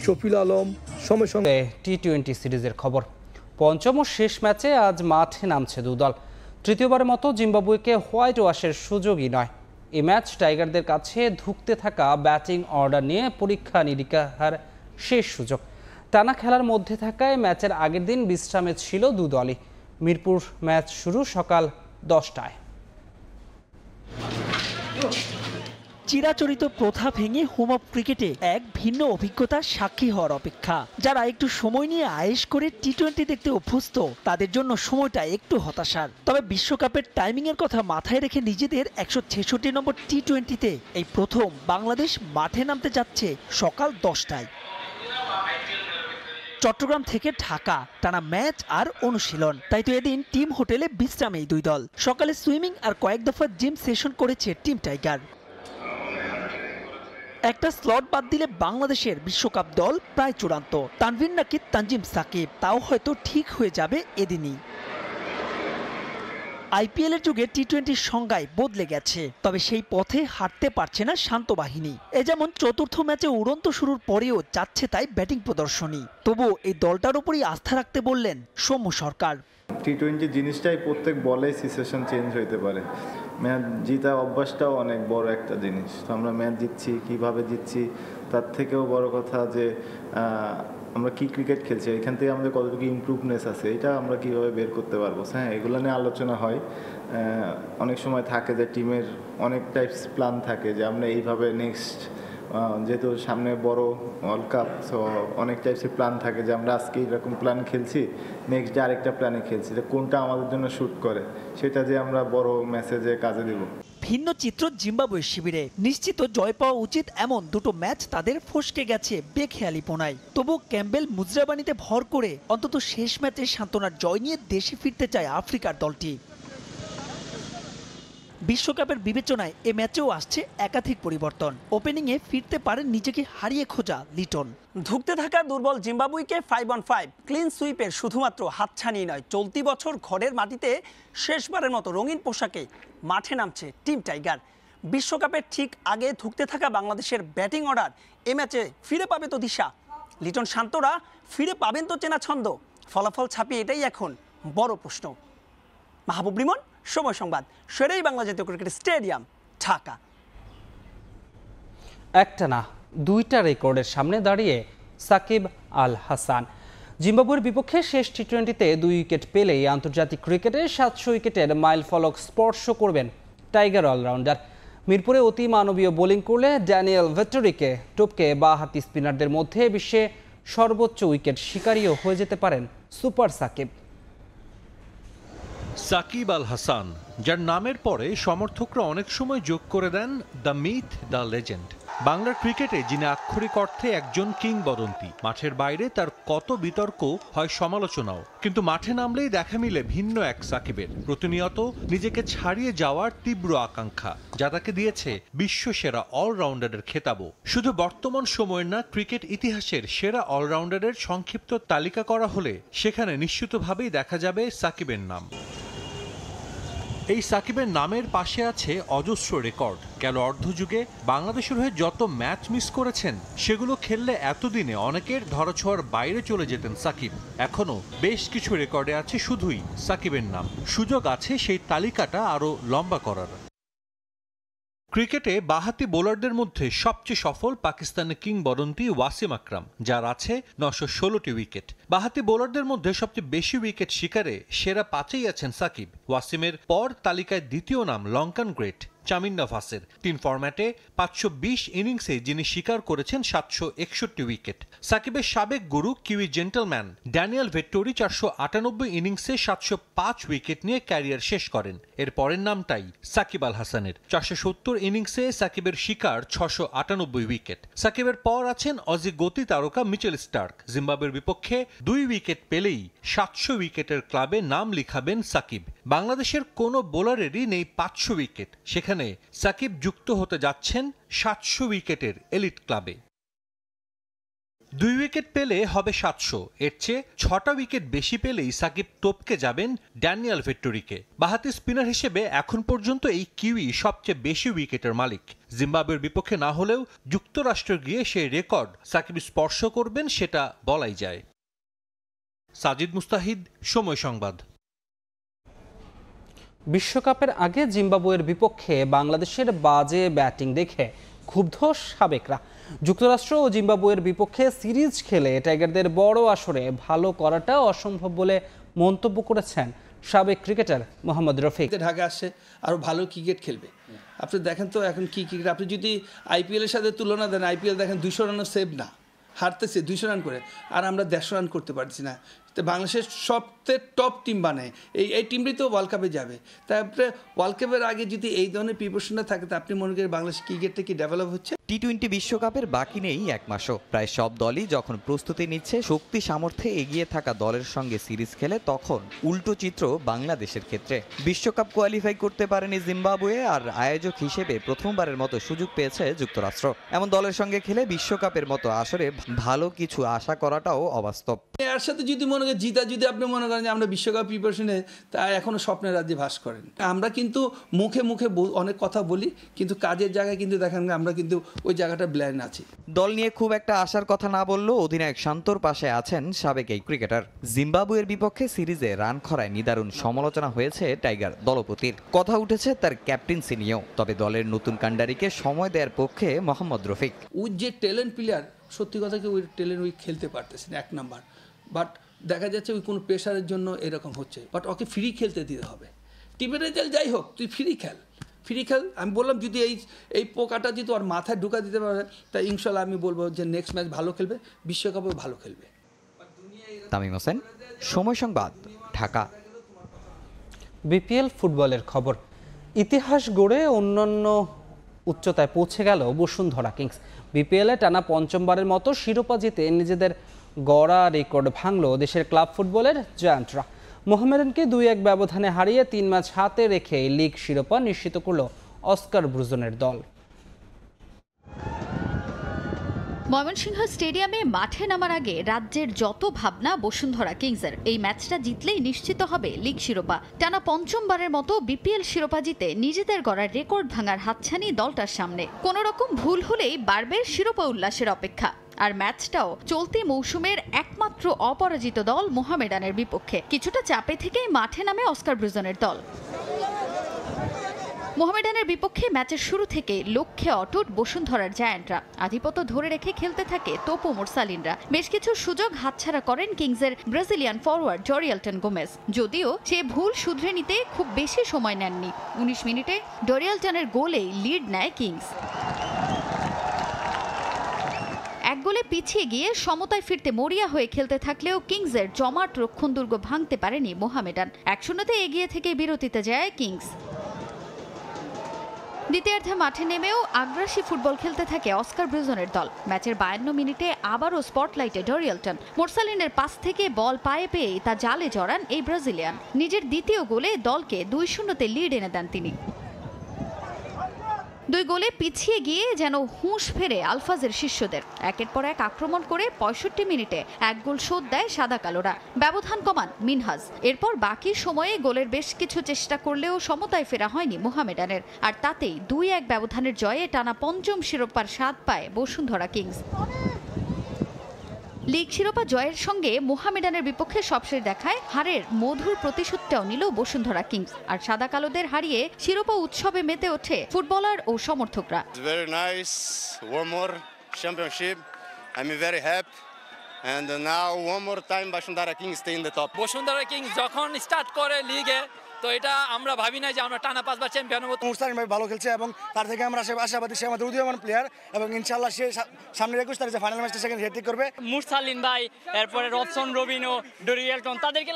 S10: শফিউল আলম, সময় সংবাদ।
S1: টি-20 সিরিজের খবর। পঞ্চম ও শেষ ম্যাচে আজ মাঠে নামছে দুদল। তৃতীয়বারের মতো জিম্বাবুয়েকে হোয়াইট ওয়াশের সুযোগই নয়। এই ম্যাচ টাইগারদের কাছে ধুঁকতে থাকা ব্যাটিং অর্ডার নিয়ে পরীক্ষা নিরীক্ষার শেষ সুযোগ। টানা খেলার মধ্যে থাকায় ম্যাচের আগের দিন বিশ্রামে ছিল দুদলই। মিরপুর ম্যাচ শুরু সকাল 10টায়।
S15: চিরাচরিত প্রথা ভেঙে হোম অফ ক্রিকেটে এক ভিন্ন অভিজ্ঞতার সাক্ষী হওয়ার অপেক্ষা। যারা একটু সময় নিয়ে আয়েশ করে টি-20 দেখতে অভ্যস্ত তাদের জন্য সময়টা একটু হতাশার। তবে বিশ্বকাপের টাইমিং এর কথা মাথায় রেখে নিজেদের 166 নম্বর টি-20তে এই প্রথম বাংলাদেশ মাঠে নামতে যাচ্ছে সকাল 10টায়। চট্টগ্রাম থেকে ঢাকা টানা ম্যাচ আর অনুশীলন, তাই তো এদিন টিম হোটেলে বিশ্রামেই দুই দল। সকালে সুইমিং আর কয়েক দফা জিম সেশন করেছে টিম টাইগার। একটা স্লট বাদ দিলে বাংলাদেশের বিশ্বকাপ দল প্রায় চূড়ান্ত। তানভীর নাকিদ, তানজিম সাকিব, তাও হয়তো ঠিক হয়ে যাবে এদিনই। আইপিএলের যুগে টি-20 সংজ্ঞায় বদলে গেছে, তবে সেই পথে হাঁটতে পারছে না শান্ত বাহিনী। এ যেমন চতুর্থ ম্যাচে উড়ন্ত শুরুর পরেও যাচ্ছে তাই ব্যাটিং প্রদর্শনী। তবুও এই দলটার উপরই আস্থা রাখতে বললেন সৌম্য সরকার।
S16: টি-20 জিনিসটাই প্রত্যেক বলে সিচুয়েশন চেঞ্জ হইতে পারে। ম্যাচ জিতা অভ্যাসটাও অনেক বড় একটা জিনিস। তো আমরা ম্যাচ জিতছি, কিভাবে জিতছি, তার থেকেও বড় কথা যে আমরা কি ক্রিকেট খেলছি, এখান থেকে আমাদের কতটুকু ইমপ্রুভনেস আছে, এটা আমরা কিভাবে বের করতে পারবো। হ্যাঁ, এগুলো নিয়ে আলোচনা হয়। অনেক সময় থাকে যে টিমের অনেক টাইপস প্ল্যান থাকে যে আমরা এইভাবে নেক্সট, যেহেতু সামনে বড় ওয়ার্ল্ড কাপ, সো অনেক টাইপসের প্ল্যান থাকে যে আমরা আজকে এরকম প্ল্যান খেলছি, নেক্সট ডে আরেকটা প্ল্যানে খেলছি, যে কোনটা আমাদের জন্য শ্যুট করে সেটা যে আমরা বড় মেসেজে কাজে দেব।
S15: ভিন্ন চিত্র জিম্বাবুয়ের শিবিরে। নিশ্চিত জয় পাওয়া উচিত এমন দুটো ম্যাচ তাদের ফসকে গেছে বেখেয়ালিপনায়। তবু ক্যাম্বেল মুজরাবানিতে ভর করে অন্তত শেষ ম্যাচে সান্ত্বনার জয় নিয়ে দেশে ফিরতে চায় আফ্রিকার দলটি। বিশ্বকাপের বিবেচনায় এ ম্যাচেও আসছে একাধিক পরিবর্তন। ওপেনিংয়ে ফিরতে পারেন নিজেকে হারিয়ে খোঁজা লিটন। ধুঁকতে থাকা দুর্বল জিম্বাবুয়েকে 5-on-5 ক্লিন সুইপের শুধুমাত্র হাতছানি নয়, চলতি বছর ঘরের মাটিতে শেষবারের মতো রঙিন পোশাকে মাঠে নামছে টিম টাইগার। বিশ্বকাপের ঠিক আগে ধুঁকতে থাকা বাংলাদেশের ব্যাটিং অর্ডার এ ম্যাচে ফিরে পাবে তো দিশা। লিটন শান্তরা ফিরে পাবেন তো চেনা ছন্দ। ফলাফল ছাপিয়ে এটাই এখন বড় প্রশ্ন। মাহবুব রিমন, সময় সংবাদ, শেরেই বাংলা জাতীয় ক্রিকেট স্টেডিয়াম, ঢাকা।
S1: একটা না দুইটা রেকর্ডের সামনে দাঁড়িয়ে সাকিব আল হাসান। জিম্বাবুয়ের বিপক্ষে শেষ টি-20তে 2 উইকেট পেলেই আন্তর্জাতিক ক্রিকেটে 700 উইকেটের মাইল ফলক স্পর্শ করবেন টাইগার অলরাউন্ডার। মিরপুরে অতি মানবীয় বোলিং করলে ড্যানিয়েল ভেট্টোরিকে টপকে বাঁহাতি স্পিনারদের মধ্যে বিশ্বে সর্বোচ্চ উইকেট শিকারীও হয়ে যেতে পারেন সুপার সাকিব।
S17: সাকিব আল হাসান, যার নামের পরে সমর্থকরা অনেক সময় যোগ করে দেন দ্য মিথ, দ্য লেজেন্ড। বাংলার ক্রিকেটে যিনি আক্ষরিক অর্থে একজন কিংবদন্তি। মাঠের বাইরে তার কত বিতর্ক হয়, সমালোচনাও, কিন্তু মাঠে নামলেই দেখা মিলে ভিন্ন এক সাকিবের। প্রতিনিয়ত নিজেকে ছাড়িয়ে যাওয়ার তীব্র আকাঙ্ক্ষা, যা তাকে দিয়েছে বিশ্বসেরা অলরাউন্ডারের খেতাবও। শুধু বর্তমান সময়ের না, ক্রিকেট ইতিহাসের সেরা অলরাউন্ডারের সংক্ষিপ্ত তালিকা করা হলে সেখানে নিশ্চিতভাবেই দেখা যাবে সাকিবের নাম। এই সাকিবের নামের পাশে আছে অজস্র রেকর্ড। গেল অর্ধযুগে বাংলাদেশের হয়ে যত ম্যাচ মিস করেছেন, সেগুলো খেললে এতদিনে অনেকের ধরাছোঁয়ার বাইরে চলে যেতেন সাকিব। এখনো বেশ কিছু রেকর্ডে আছে শুধুই সাকিবের নাম। সুযোগ আছে সেই তালিকাটা আরো লম্বা করার। ক্রিকেটে বাঁহাতি বোলারদের মধ্যে সবচেয়ে সফল পাকিস্তানের কিংবদন্তি ওয়াসিম আকরাম, যার আছে 916টি উইকেট। বাঁহাতি বোলারদের মধ্যে সবচেয়ে বেশি উইকেট শিকারে সেরা 5-এই আছেন সাকিব। ওয়াসিমের পর তালিকায় দ্বিতীয় নাম লঙ্কান গ্রেট চামিন্না ভাসের। 3 ফরম্যাটে 520 ইনিংসে যিনি শিকার করেছেন 761 উইকেট। সাকিবের সাবেক গুরু কিউই জেন্টলম্যান ড্যানিয়েল ভেট্টোরি 498 ইনিংসে 705 উইকেট নিয়ে ক্যারিয়ার শেষ করেন। এর পরের নামটাই সাকিব আল হাসানের। 470 ইনিংসে সাকিবের শিকার 698 উইকেট। সাকিবের পর আছেন অজি গতি তারকা মিচেল স্টার্ক। জিম্বাবুয়ের বিপক্ষে 2 উইকেট পেলেই 700 উইকেটের ক্লাবে নাম লিখাবেন সাকিব। বাংলাদেশের কোনো বোলারেরই নেই 500 উইকেট, সেখানে সাকিব যুক্ত হতে যাচ্ছেন 700 উইকেটের এলিট ক্লাবে। 2 উইকেট পেলে হবে 700, এর চেয়ে 6টা উইকেট বেশি পেলেই সাকিব টপকে যাবেন ড্যানিয়েল ভেট্টোরিকে। বাঁহাতি স্পিনার হিসেবে এখন পর্যন্ত এই কিউই সবচেয়ে বেশি উইকেটের মালিক। জিম্বাবুয়ের বিপক্ষে না হলেও যুক্তরাষ্ট্রে গিয়ে সেই রেকর্ড সাকিব স্পর্শ করবেন সেটা বলাই যায়। সাজিদ মুস্তাহিদ, সময় সংবাদ।
S1: বিশ্বকাপের আগে জিম্বাবুয়ের বিপক্ষে বাংলাদেশের বাজে ব্যাটিং দেখে ক্ষুব্ধ সাবেকরা। যুক্তরাষ্ট্র ও জিম্বাবুয়ের বিপক্ষে সিরিজ খেলে টাইগারদের বড় আসরে ভালো করাটা অসম্ভব বলে মন্তব্য করেছেন সাবেক ক্রিকেটার মোহাম্মদ রফিক।
S18: ঢাকা আসছে আরও ভালো ক্রিকেট খেলবে। আপনি দেখেন তো এখন কি ক্রিকেট, আপনি যদি আইপিএলের সাথে তুলনা দেন, আইপিএল দেখেন 200 রানও সেভ না, হারতেছে 200 রান করে, আর আমরা 150 রান করতে পারছি না। তো বাংলাদেশের সবচেয়ে টপ টিম বানায় এই টিমটাই তো ওয়ার্ল্ড কাপে যাবে। তারপরে ওয়ার্ল্ড কাপের আগে যদি এই ধরনের প্রিপারেশনটা থাকে, তো আপনি মনে করেন বাংলাদেশ ক্রিকেটটা কি ডেভেলপ হচ্ছে?
S19: টি-20 বিশ্বকাপের বাকি নেই 1 মাসও। প্রায় সব দলই যখন প্রস্তুতি নিচ্ছে, শক্তি সামর্থ্যে এগিয়ে থাকা দলের সঙ্গে সিরিজ খেলে, তখন উল্টো চিত্র বাংলাদেশের ক্ষেত্রে। বিশ্বকাপ কোয়ালিফাই করতে পারেনি জিম্বাবুয়ে, আর আয়োজক হিসেবে প্রথমবারের মতো সুযোগ পেয়েছে যুক্তরাষ্ট্র। এমন দলের সঙ্গে খেলে বিশ্বকাপের মতো আসরে ভালো কিছু আশা করাটাও অবাস্তব।
S18: এর সাথে যদি মনে সঙ্গে জিতা যদি আপনি মনে করেন যে আমরা বিশ্বকাপ প্রিপারেশনে তা এখনও স্বপ্নের রাজ্যে ভাস করেন। আমরা কিন্তু মুখে মুখে অনেক কথা বলি, কিন্তু কাজের জায়গায় কিন্তু দেখেন আমরা কিন্তু ওই জায়গাটা ব্ল্যান্ড আছি।
S19: দল নিয়ে খুব একটা আশার কথা না বললেও অধিনায়ক শান্তর পাশে আছেন সাবেক এই ক্রিকেটার। জিম্বাবুয়ের বিপক্ষে সিরিজে রান খরায় নিদারুণ সমালোচনা হয়েছে টাইগার দলপতির। কথা উঠেছে তার ক্যাপ্টেন্সি নিয়েও। তবে দলের নতুন কান্ডারিকে সময় দেওয়ার পক্ষে মোহাম্মদ রফিক।
S18: ওই যে ট্যালেন্ট প্লেয়ার, সত্যি কথা কি ওই ট্যালেন্ট ওই খেলতে পারতেছে না 1 নাম্বার, বাট দেখা যাচ্ছে ওই কোনো প্রেশারের জন্য এরকম হচ্ছে। বাট ওকে ফ্রি খেলতে দিতে হবে। টিমের রেজাল্ট যাই হোক, তুই ফ্রি খেল। আমি বললাম যদি এই পোকাটা যদি ওর মাথায় ঢুকা দিতে পারে, তাই ইনশাল্লাহ আমি বলবো যে নেক্সট ম্যাচ ভালো খেলবে, বিশ্বকাপেও ভালো খেলবে।
S19: তামিম হোসেন, সময় সংবাদ, ঢাকা।
S1: বিপিএল ফুটবলের খবর। ইতিহাস গড়ে অন্যান্য উচ্চতায় পৌঁছে গেল বসুন্ধরা কিংস। বিপিএলে টানা 5মবারের মতো শিরোপা জিতে নিজেদের গড়া রেকর্ড ভাঙল দেশের ক্লাব ফুটবলের জায়ান্টরা। মোহামেডানকে 2-1 ব্যবধানে হারিয়ে 3 ম্যাচ হাতে রেখে লিগ শিরোপা নিশ্চিত করল অস্কার ব্রুজনের দল।
S3: ময়মনসিংহ স্টেডিয়ামে মাঠে নামার আগে রাজ্যের যত ভাবনা বসুন্ধরা কিংসের। এই ম্যাচটা জিতলেই নিশ্চিত হবে লিগ শিরোপা। টানা 5মবারের মতো বিপিএল শিরোপা জিতে নিজেদের গড়ার রেকর্ড ভাঙার হাতছানি দলটার সামনে। কোনো রকম ভুল হলেই বাড়বে শিরোপা উল্লাসের অপেক্ষা। আর ম্যাচটাও চলতি মৌসুমের একমাত্র অপরাজিত দল মোহামেডানের বিপক্ষে। কিছুটা চাপে থেকেই মাঠে নামে অস্কার ব্রুজনের দল। মোহামেডানের বিপক্ষে ম্যাচের শুরু থেকে লক্ষ্যে অটুট বসুন্ধরার জায়ান্টরা। আধিপত্য ধরে রেখে খেলতে থাকে তোপো মোরসালিনরা। বেশ কিছু সুযোগ হাতছাড়া করেন কিংসের ব্রাজিলিয়ান ফরওয়ার্ড ডরিয়ালটন গোমেজ, যদিও সে ভুল শুধরে নিতে খুব বেশি সময় নেননি। 19 মিনিটে ডরিয়ালটনের গোলেই লিড নেয় কিংস। 1 গোলে পিছিয়ে গিয়ে সমতায় ফিরতে মরিয়া হয়ে খেলতে থাকলেও কিংসের জমাট রক্ষণদুর্গ ভাঙতে পারেনি মোহামেডান। 1-0-তে এগিয়ে থেকে বিরতিতে যায় কিংস। দ্বিতীয়ার্ধে মাঠে নেমেও আগ্রাসী ফুটবল খেলতে থাকে অস্কার ব্রুজনের দল। ম্যাচের 52 মিনিটে আবারও স্পটলাইটে ডরিয়ালটন। মোরসালিনের পাস থেকে বল পায়ে পেয়ে তা জালে জড়ান এই ব্রাজিলিয়ান। নিজের দ্বিতীয় গোলে দলকে 2-0-তে লিড এনে দেন তিনি। 2 গোলে পিছিয়ে গিয়ে যেন হুঁশ ফেরে আলফাজের শিষ্যদের। একের পর এক আক্রমণ করে 65 মিনিটে 1 গোল শোধ দেয় সাদা কালোরা। ব্যবধান কমান মিনহাজ। এরপর বাকি সময়ে গোলের বেশ কিছু চেষ্টা করলেও সমতায় ফেরা হয়নি মোহামেডানের। আর তাতেই 2-1 ব্যবধানের জয়ে টানা 5ম শিরোপার স্বাদ পায় বসুন্ধরা কিংস। লিগ শিরোপা জয়ের সঙ্গে মোহামেডানের বিপক্ষে সবশেষ দেখায় হারের মধুর প্রতিশোধটাও নিল বসুন্ধরা কিংস। আর সাদা কালোদের হারিয়ে শিরোপা উৎসবে মেতে ওঠে ফুটবলার ও সমর্থকরা।
S4: Very nice, one more championship. I'm very happy. And now one more time Bashundhara Kings stay in the top.
S5: Bashundhara Kings যখন স্টার্ট করে লিগে, তো এটা আমরা ভাবি না যে আমরা টানা 5বার চ্যাম্পিয়ন হব।
S20: মুস্তাকিম ভাই ভালো খেলছে এবং তার থেকে আমরা আশাবাদী। সে আমাদের উদীয়মান প্লেয়ার এবং ইনশাআল্লাহ সে সামনের 21 তারিখে ফাইনাল ম্যাচটা সেখানে হ্যাট্রিক করবে।
S5: মুরসালিন ভাই, এরপরে রবসন রবিনো, ডরিয়ালটন, তাদেরকে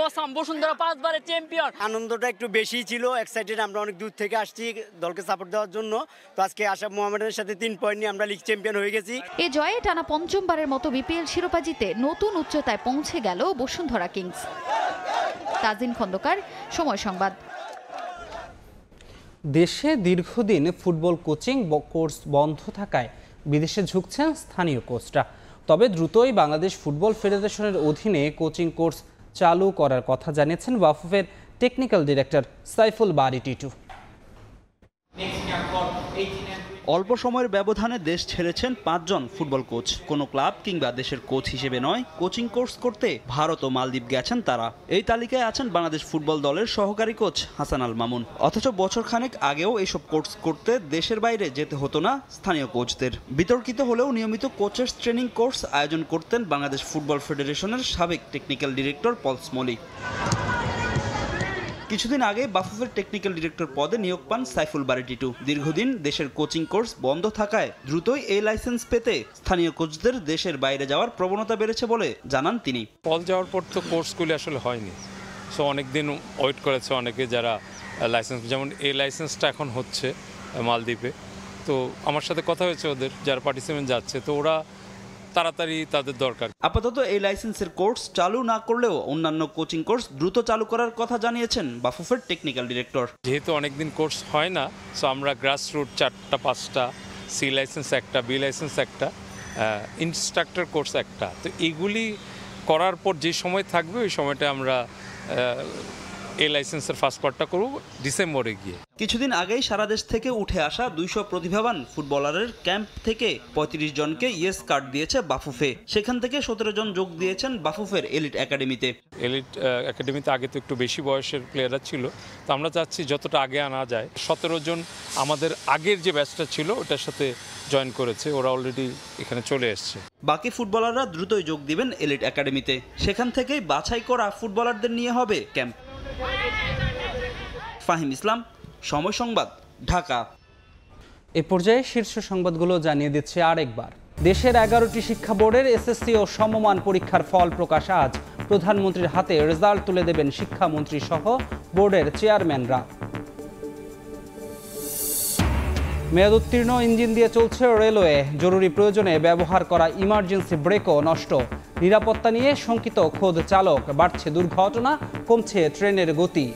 S5: ওসাম বসুন্ধরা 5বারের চ্যাম্পিয়ন।
S21: আনন্দটা একটু বেশি ছিল, এক্সাইটেড। আমরা অনেক দূর থেকে আসছি দলকে সাপোর্ট দেওয়ার জন্য। তো আজকে আশা মোহামেডানের সাথে 3 পয়েন্ট নিয়ে আমরা লিগ চ্যাম্পিয়ন হয়ে গেছি।
S3: এই জয়ে টানা 5মবারের মতো বিপিএল শিরোপা জিতে নতুন উচ্চতায় পৌঁছে গেল বসুন্ধরা কিংস। তাজিন খন্দকার, সময় সংবাদ।
S1: দেশে দীর্ঘদিন ফুটবল কোচিং কোর্স বন্ধ থাকায় বিদেশে ঝুঁকছেন স্থানীয় কোচরা। তবে দ্রুতই বাংলাদেশ ফুটবল ফেডারেশনের অধীনে কোচিং কোর্স চালু করার কথা জানিয়েছেন ওয়াফের টেকনিক্যাল ডিরেক্টর সাইফুল বারী টিটু।
S22: অল্প সময়ের ব্যবধানে দেশ ছেড়েছেন 5 জন ফুটবল কোচ। কোনো ক্লাব কিংবা দেশের কোচ হিসেবে নয়, কোচিং কোর্স করতে ভারত ও মালদ্বীপ গেছেন তারা। এই তালিকায় আছেন বাংলাদেশ ফুটবল দলের সহকারী কোচ হাসান আল মামুন। অথচ বছরখানেক আগেও এইসব কোর্স করতে দেশের বাইরে যেতে হতো না স্থানীয় কোচদের। বিতর্কিত হলেও নিয়মিত কোচেস ট্রেনিং কোর্স আয়োজন করতেন বাংলাদেশ ফুটবল ফেডারেশনের সাবেক টেকনিক্যাল ডিরেক্টর পল স্মলি। কিছুদিন আগে বাফুফের টেকনিক্যাল ডিরেক্টর পদে নিয়োগ পান সাইফুল বারী টিটু। দীর্ঘদিন দেশের কোচিং কোর্স বন্ধ থাকায় দ্রুতই এই লাইসেন্স পেতে স্থানীয় কোচদের দেশের বাইরে যাওয়ার প্রবণতা বেড়েছে বলে জানান তিনি।
S24: পল যাওয়ার পর তো কোর্সগুলি আসলে হয়নি, সো অনেকদিন ওয়েট করেছে অনেকে যারা লাইসেন্স, যেমন এই লাইসেন্সটা এখন হচ্ছে মালদ্বীপে। তো আমার সাথে কথা হয়েছে ওদের যারা পার্টিসিপেন্ট যাচ্ছে, তো ওরা তাড়াতাড়ি তাদের দরকার।
S22: আপাতত এই লাইসেন্সের কোর্স চালু না করলেও অন্যান্য কোচিং কোর্স দ্রুত চালু করার কথা জানিয়েছেন বাফুফের টেকনিক্যাল ডিরেক্টর।
S24: যেহেতু অনেকদিন কোর্স হয় না, সো আমরা গ্রাসরুট 4টা 5টা, সি লাইসেন্স একটা, বি লাইসেন্স একটা, ইনস্ট্রাক্টর কোর্স একটা, তো এইগুলি করার পর যে সময় থাকবে ওই সময়টা আমরা এই লাইসেন্সের ফার্স্ট পার্টটা করব ডিসেম্বরে গিয়ে।
S22: কিছুদিন আগেই সারা দেশ থেকে উঠে আসা 200 প্রতিভাবান ফুটবলারের ক্যাম্প থেকে 35 জনকে ইয়েস কার্ড দিয়েছে বাফুফে। সেখান থেকে 17 জন যোগ দিয়েছেন বাফুফের এলিট একাডেমিতে।
S24: এলিট একাডেমিতে আগে তো একটু বেশি বয়সের প্লেয়াররা ছিল, তো আমরা চাচ্ছি যতটা আগে আনা যায়। 17 জন আমাদের আগের যে ব্যাচটা ছিল ওটার সাথে জয়েন করেছে, ওরা অলরেডি এখানে চলে এসছে।
S22: বাকি ফুটবলাররা দ্রুতই যোগ দিবেন এলিট একাডেমিতে। সেখান থেকেই বাছাই করা ফুটবলারদের নিয়ে হবে ক্যাম্প। ফাহিম ইসলাম, সময় সংবাদ, ঢাকা।
S1: এ পর্যায়ে শীর্ষ সংবাদগুলো জানিয়ে দিচ্ছে আরেকবার। দেশের 11টি শিক্ষা বোর্ডের এসএসসি ও সমমান পরীক্ষার ফল প্রকাশ আজ। প্রধানমন্ত্রীর হাতে রেজাল্ট তুলে দেবেন শিক্ষামন্ত্রী সহ বোর্ডের চেয়ারম্যানরা। মেয়াদোত্তীর্ণ ইঞ্জিন দিয়ে চলছে রেলওয়ে। জরুরি প্রয়োজনে ব্যবহার করা ইমার্জেন্সি ব্রেকও নষ্ট। নিরাপত্তা নিয়ে শঙ্কিত খোদ চালক। বাড়ছে দুর্ঘটনা, কমছে ট্রেনের গতি।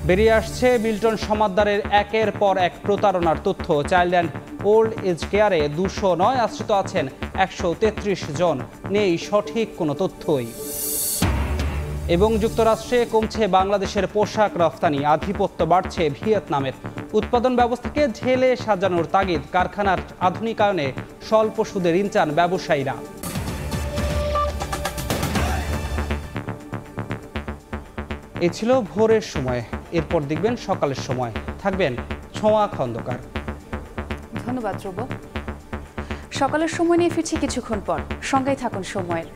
S1: বেরিয়ে আসছে মিল্টন সমাদদারের একের পর এক প্রতারণার তথ্য। চাইল্ড অ্যান্ড ওল্ড এজ কেয়ারে 209 আশ্রিত আছেন 133 জন। নেই সঠিক কোনো তথ্যই। এবং যুক্তরাষ্ট্রে কমছে বাংলাদেশের পোশাক রফতানি। আধিপত্য বাড়ছে ভিয়েতনামের। উৎপাদন ব্যবস্থাকে ঢেলে সাজানোর তাগিদ। কারখানার আধুনিকায়নে স্বল্প সুদে ঋণ চান ব্যবসায়ীরা। এই ছিল ভোরের সময়। এরপর দেখবেন সকালের সময়, থাকবেন ছোঁয়া খন্দকার।
S2: ধন্যবাদ ধ্রুব। সকালের সময় নিয়ে ফিরছি কিছুক্ষণ পর, সঙ্গেই থাকুন সময়ের।